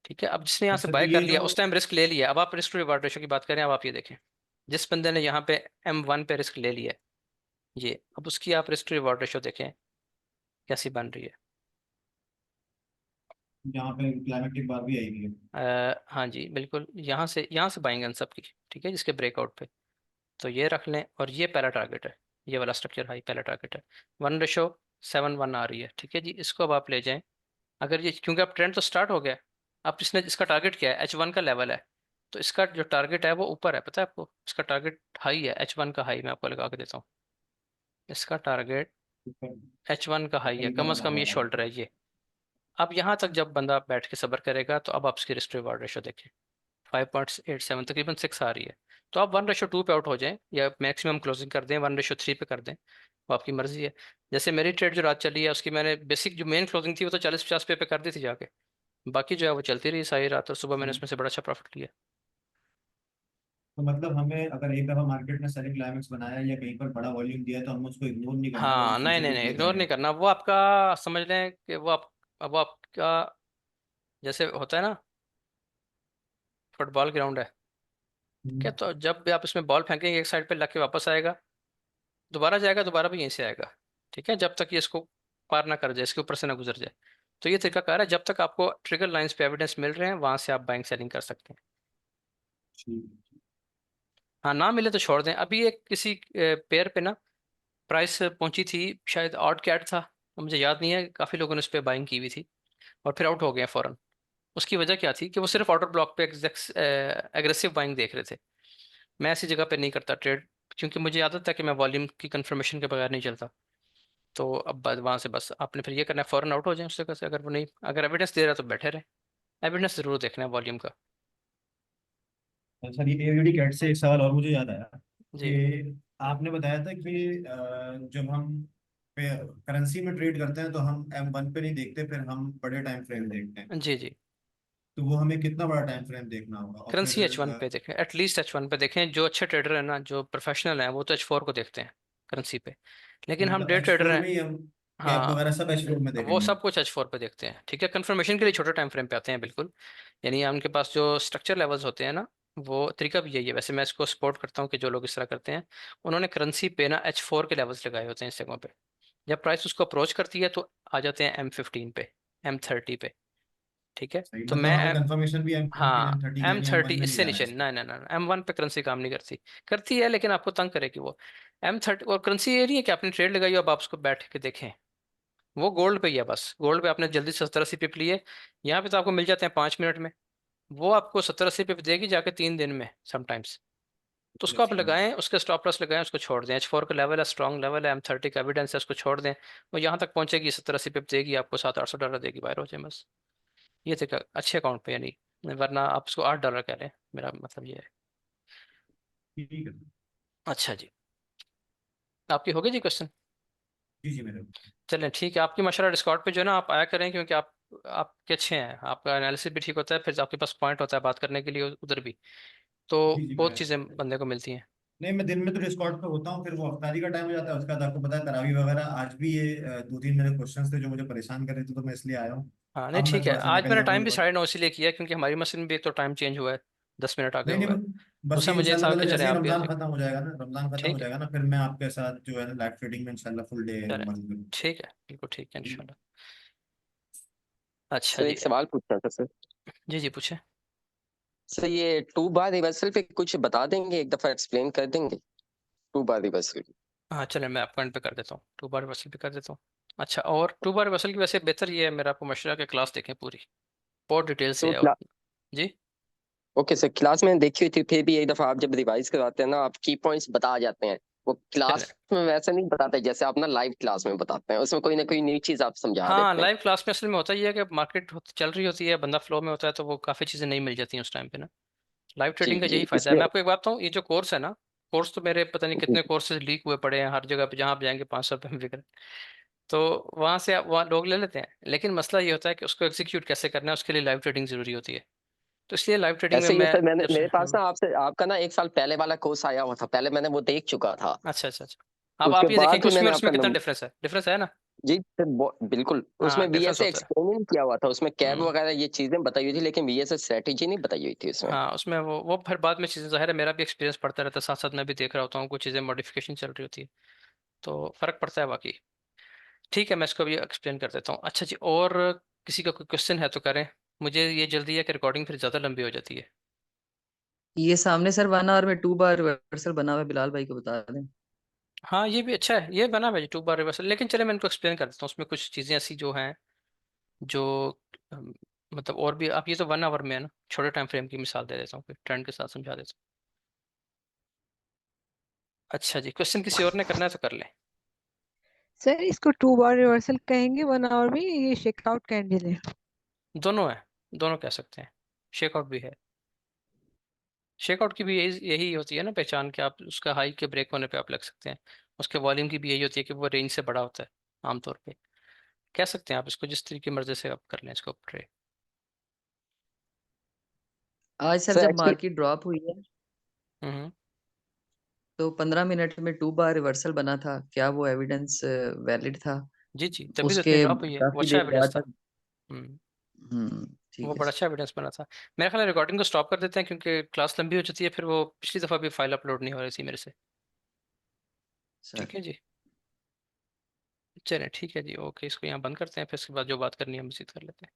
ठीक है। अब जिसने यहाँ से अच्छा, तो बाय कर ये लिया जो उस टाइम रिस्क ले लिया। अब आप रिस्क टू रिवार्ड रेशो की बात करें, अब आप ये देखें, जिस बंदे ने यहाँ पे M1 पे रिस्क ले लिया है, ये अब उसकी आप रिस्क टू रिवार्ड रेशो देखें कैसी बन रही है। यहाँ पे क्लाइमेटिक बार भी आई हुई है। हाँ जी बिल्कुल, यहाँ से बाइंग इन सब की, ठीक है, जिसके ब्रेकआउट पे। तो ये रख लें, और ये पहला टारगेट है, ये वाला स्ट्रक्चर हाई पहला टारगेट है। 1:7:1 आ रही है, ठीक है जी। इसको अब आप ले जाएं, अगर ये, क्योंकि अब ट्रेंड तो स्टार्ट हो गया, अब इसने इसका टारगेट क्या है, H1 का लेवल है, तो इसका जो टारगेट है वो ऊपर है, पता है आपको, इसका टारगेट हाई है, H1 का हाई मैं आपको लगा के देता हूँ, इसका टारगेट H1 का हाई है, कम से कम ये शोल्डर है ये। अब यहाँ तक जब बंदा बैठ के सब्र करेगा तो अब आप इसकी रिस्क रिवार्ड रेशो देखें, 5.87 तकरीबन 6 आ रही है। तो आप 1:2 पे आउट हो जाएं या मैक्सिमम क्लोजिंग कर दें, 1:3 पे कर दें, वो आपकी मर्जी है। जैसे मेरी ट्रेड जो रात चली है उसकी मैंने बेसिक जो मेन क्लोजिंग थी वो तो 40-50 पे कर दी थी जाके, बाकी जो है वो चलती रही सारी रात, और सुबह मैंने उसमें से बड़ा अच्छा प्रॉफिट लिया। तो मतलब हमें अगर एक दफा मार्केट में सेलिंग क्लाइमेक्स बनाया या कहीं पर बड़ा वॉल्यूम दिया तो हम उसको इग्नोर नहीं करना और हाँ नहीं फ्यूचर नहीं भी नहीं, प्ले इग्नोर नहीं करेंगे। करना, वो आपका समझ लें कि वो आपका जैसे होता है ना, फुटबॉल ग्राउंड है, ठीक है, तो जब भी आप इसमें बॉल फेंकेंगे एक साइड पे लग के वापस आएगा, दोबारा जाएगा, दोबारा भी यहीं से आएगा, ठीक है, जब तक ये इसको पार ना कर जाए, इसके ऊपर से ना गुजर जाए। तो ये तरीकाकार है, जब तक आपको ट्रिगर लाइंस पे एविडेंस मिल रहे हैं वहां से आप बाइंग सेलिंग कर सकते हैं। ठीक। हाँ ना मिले तो छोड़ दें। अभी एक किसी पेयर पे ना प्राइस पहुंची थी, शायद ऑड कैट था, मुझे याद नहीं है, काफ़ी लोगों ने उस पर बाइंग की हुई थी और फिर आउट हो गए फ़ौरन। उसकी वजह क्या थी कि वो सिर्फ ऑर्डर ब्लॉक पे एग्रेसिव बाइंग देख रहे थे। मैं ऐसी जगह पे नहीं करता ट्रेड, क्योंकि मुझे आदत है कि मैं वॉल्यूम की कंफर्मेशन के बगैर नहीं चलता। तो अब वहाँ से बस आपने फिर ये करना है, फ़ौरन आउट हो जाए उस जगह से, अगर वो नहीं, अगर एविडेंस दे रहा है तो बैठे रहे, एविडेंस ज़रूर देखना है वॉल्यूम का। सर ये एवीडी कैट से एक सवाल और मुझे याद आया जी कि आपने बताया था कि जब हम करेंसी में ट्रेड करते हैं तो हम M1 पे नहीं देखते, फिर हम बड़े टाइम फ्रेम देखते हैं। जी जी। तो वो हमें कितना बड़ा टाइम फ्रेम देखना होगा और करेंसी फिर H1 पे देखें, एटलीस्ट H1 पे देखें। जो अच्छे ट्रेडर हैं ना, जो प्रोफेशनल हैं, वो तो H4 को देखते हैं करेंसी पे, लेकिन हम मतलब डे ट्रेडर H4 हैं। में ही हम कैप हाँ वगैरह सब H4 में वो देखेंगे। सब कुछ H4 पे देखते हैं, ठीक है, कंफर्मेशन के लिए छोटे टाइम फ्रेम पे आते हैं बिल्कुल। यानी उनके पास जो स्ट्रक्चर लेवल्स होते हैं ना, वो तरीका भी यही है। वैसे मैं इसको सपोर्ट करता हूँ कि जो लोग इस तरह करते हैं, उन्होंने करेंसी पे ना H4 के लेवल्स लगाए होते हैं इस जगह पे। जब प्राइस उसको अप्रोच करती है तो आ जाते हैं M15 पे, M30 पे, ठीक है। सही, तो मतलब मैं हमें कंफर्मेशन भी M15 हाँ M30 की एम लेनी है, थर्टी M1 में नहीं इससे जाना है नीचे, इस ना ना ना, M1 पे करेंसी काम नहीं करती, करती है लेकिन आपको तंग करेगी वो। M30 और करेंसी ये नहीं है कि आपने ट्रेड लगाई हो अब आप उसको बैठ के देखें, वो गोल्ड पे ही है बस। गोल्ड पे आपने जल्दी से 70-80 पिप लिए, यहाँ पे तो आपको मिल जाते हैं 5 मिनट में, वो आपको 70-80 पिप देगी जाके 3 दिन में समटाइम्स। तो पे। उसको आप अच्छा। लगाएं, उसके स्टॉप लॉस लगाएं, उसको छोड़ दें। H4 का लेवल है, स्ट्रॉन्ग लेवल है, M30 का एविडेंस है, उसको छोड़ दें। वो यहाँ तक पहुंचेगी, 70-80 पिप देगी आपको, $700-800 देगी, बाहर हो जाए बस। ये तरीका अच्छे अकाउंट पे, यानी वरना आप उसको $8 कह लें, मेरा मतलब ये है। ठीक है। अच्छा जी, आपकी हो गई जी क्वेश्चन। जी जी मेरे। चलें ठीक है, आपकी माशाल्लाह डिस्कॉर्ड पे जो है ना आप आया करें, क्योंकि आपके अच्छे हैं, आपका एनालिसिस भी ठीक होता है, फिर आपके पास पॉइंट होता है बात करने के लिए उधर भी, तो जी जी मैं। बहुत चीज़ें बंदे को मिलती हैं। नहीं, मैं दिन में तो डिस्कॉर्ड पे होता हूँ, फिर वो अफ्तारी का टाइम हो जाता है, उसके बाद आपको पता है तरावी वगैरह। आज भी ये 2-3 मेरे क्वेश्चंस थे जो मुझे परेशान कर रहे थे, तो मैं इसलिए आया हूँ। हाँ नहीं अब मैं ठीक है, थोड़ा सा आज निकल मेरा टाइम जाऊंगा भी और 9:30 इसीलिए किया क्योंकि हमारी मशीन में भी एक तो टाइम चेंज हुआ है, 10 मिनट आगे नहीं हुआ है। नहीं, बस दूसरा ये मुझे ये इंशाल्लाह था ताला कि चले जैसे ही आप भी आ रमजान जाए। खत्म हो जाएगा ना, रमजान खत्म हो ठीक है, जाएगा ना, फिर मैं आपके साथ जो है ना लाइव ट्रेडिंग में इंशाल्लाह फुल डे चले, मौजूद हूँ। ठीक है, बिल्कुल ठीक है ठीक है। इंशाल्लाह। अच्छा सर जी, एक सवाल पूछना था सर। जी जी पूछे। सर ये टू बार रिवर्सल पे कुछ बता देंगे, एक दफा एक्सप्लेन कर देंगे टू बार रिवर्सल। हाँ चले, मैं आपको एंड पे कर देता हूँ, 2 बार वसल भी कर देता हूँ। अच्छा, और 2 बार वसल की वैसे बेहतर ये है, मेरा आपको मशवरा कि क्लास देखें पूरी, बहुत डिटेल से तो है जी। ओके सर, क्लास में देखी हुई थी, फिर भी एक दफा आप जब रिवाइज करवाते हैं ना, आप की पॉइंट्स बता जाते हैं। वो चले, क्लास में वैसे नहीं बताते जैसे आप ना लाइव क्लास में बताते हैं, उसमें कोई ना कोई नई चीज आप समझा हाँ देते हैं। लाइव क्लास में असल में होता ही है कि मार्केट चल रही होती है, बंदा फ्लो में होता है, तो वो काफ़ी चीज़ें नहीं मिल जाती हैं उस टाइम पे ना। लाइव जी ट्रेडिंग का जी यही फायदा है। इसमें। मैं आपको एक बात बताऊँ, ये जो कोर्स है ना, कोर्स तो मेरे पता नहीं जी कितने कोर्सेज लीक हुए पड़े हैं हर जगह पे, जहाँ आप जाएंगे 500 रुपये में बिक रहे हैं। तो वहाँ से वहाँ लोग ले लेते हैं, लेकिन मसला ये होता है कि उसको एग्जीक्यूट कैसे करना है, उसके लिए लाइव ट्रेडिंग जरूरी होती है। तो इसलिए लाइव ट्रेडिंग में ऐसे ही है मैं सर, मैंने जब से मेरे पास ना आपसे आपका ना एक साल पहले वाला कोर्स आया हुआ था, पहले मैंने वो देख चुका था। अच्छा अच्छा अच्छा, अब उसके आप ये देखें बाद कि ही उसमें मैंने और इसमें आपका कितना नंबर। डिफरेंस है, डिफरेंस है ना। जी सर बिल्कुल, हाँ उसमें डिफरेंस वीएसए होता है। एक्सप्लेन किया हुआ था, उसमें कैब हम्म, वगैरह ये चीजें बताई हुई थी, लेकिन वीएसए स्ट्रेटेजी नहीं बताई हुई थी उसमें। हाँ उसमें वो फिर बाद में चीज़ें, ज़ाहिर है मेरा भी एक्सपीरियंस पड़ता रहता है, साथ साथ मैं भी देख रहा होता हूँ कुछ चीज़ें मॉडिफिकेशन चल रही होती है, तो फ़र्क पड़ता है बाकी। ठीक है, मैं इसको भी एक्सप्लेन कर देता हूँ। अच्छा जी, और किसी का कोई क्वेश्चन है तो करें, मुझे ये जल्दी है कि रिकॉर्डिंग फिर ज़्यादा लंबी हो जाती है। ये सामने सर 1 आवर में 2 बार रिवर्सल बना हुआ है, बिलाल भाई को बता दें। हाँ ये भी अच्छा है, ये बना हुआ है 2 बार रिवर्सल, लेकिन चले मैं इनको एक्सप्लेन कर देता हूँ। उसमें कुछ चीज़ें ऐसी जो हैं जो मतलब और भी आप, ये तो 1 आवर में है ना, छोटे टाइम फ्रेम की मिसाल दे देता हूँ, फिर ट्रेंड के साथ समझा देता हूँ। अच्छा जी, क्वेश्चन किसी और ने करना है तो कर ले। सर इसको 2 बार रिवर्सल कहेंगे 1 आवर में, ये शेकआउट कैंडल है? दोनों है, दोनों कह सकते हैं, शेकआउट भी है। शेकआउट की भी यही यही होती है ना पहचान, कि आप उसका हाई के ब्रेक होने पे आप लग सकते हैं। उसके वॉल्यूम की भी यही होती है कि वो रेंज से बड़ा होता है आमतौर पे। कह सकते हैं आप इसको, जिस तरीके मर्जी से आप कर लें इसको ट्रेड। आज सर सर जब एक्चुअली मार्केट ड्रॉप हुई है हम्म। तो 15 मिनट में 2 बार रिवर्सल बना था, क्या वो एविडेंस वैलिड था? जी जी, तभी तो इतनी उसके ड्रॉप हुई है, वो काफी अच्छा देर एविडेंस बाद था। तक। हम्म। वो ठीक है बड़ा अच्छा एविडेंस बना था। मेरे ख्याल रिकॉर्डिंग को स्टॉप कर देते हैं, क्योंकि क्लास लंबी हो जाती है, फिर वो पिछली दफ़ा भी फाइल अपलोड नहीं हो रही थी मेरे से। सर। ठीक है जी, चलें ठीक है जी, ओके, इसको यहाँ बंद करते हैं, फिर इसके बाद जो बात करनी है हम इसी कर लेते हैं।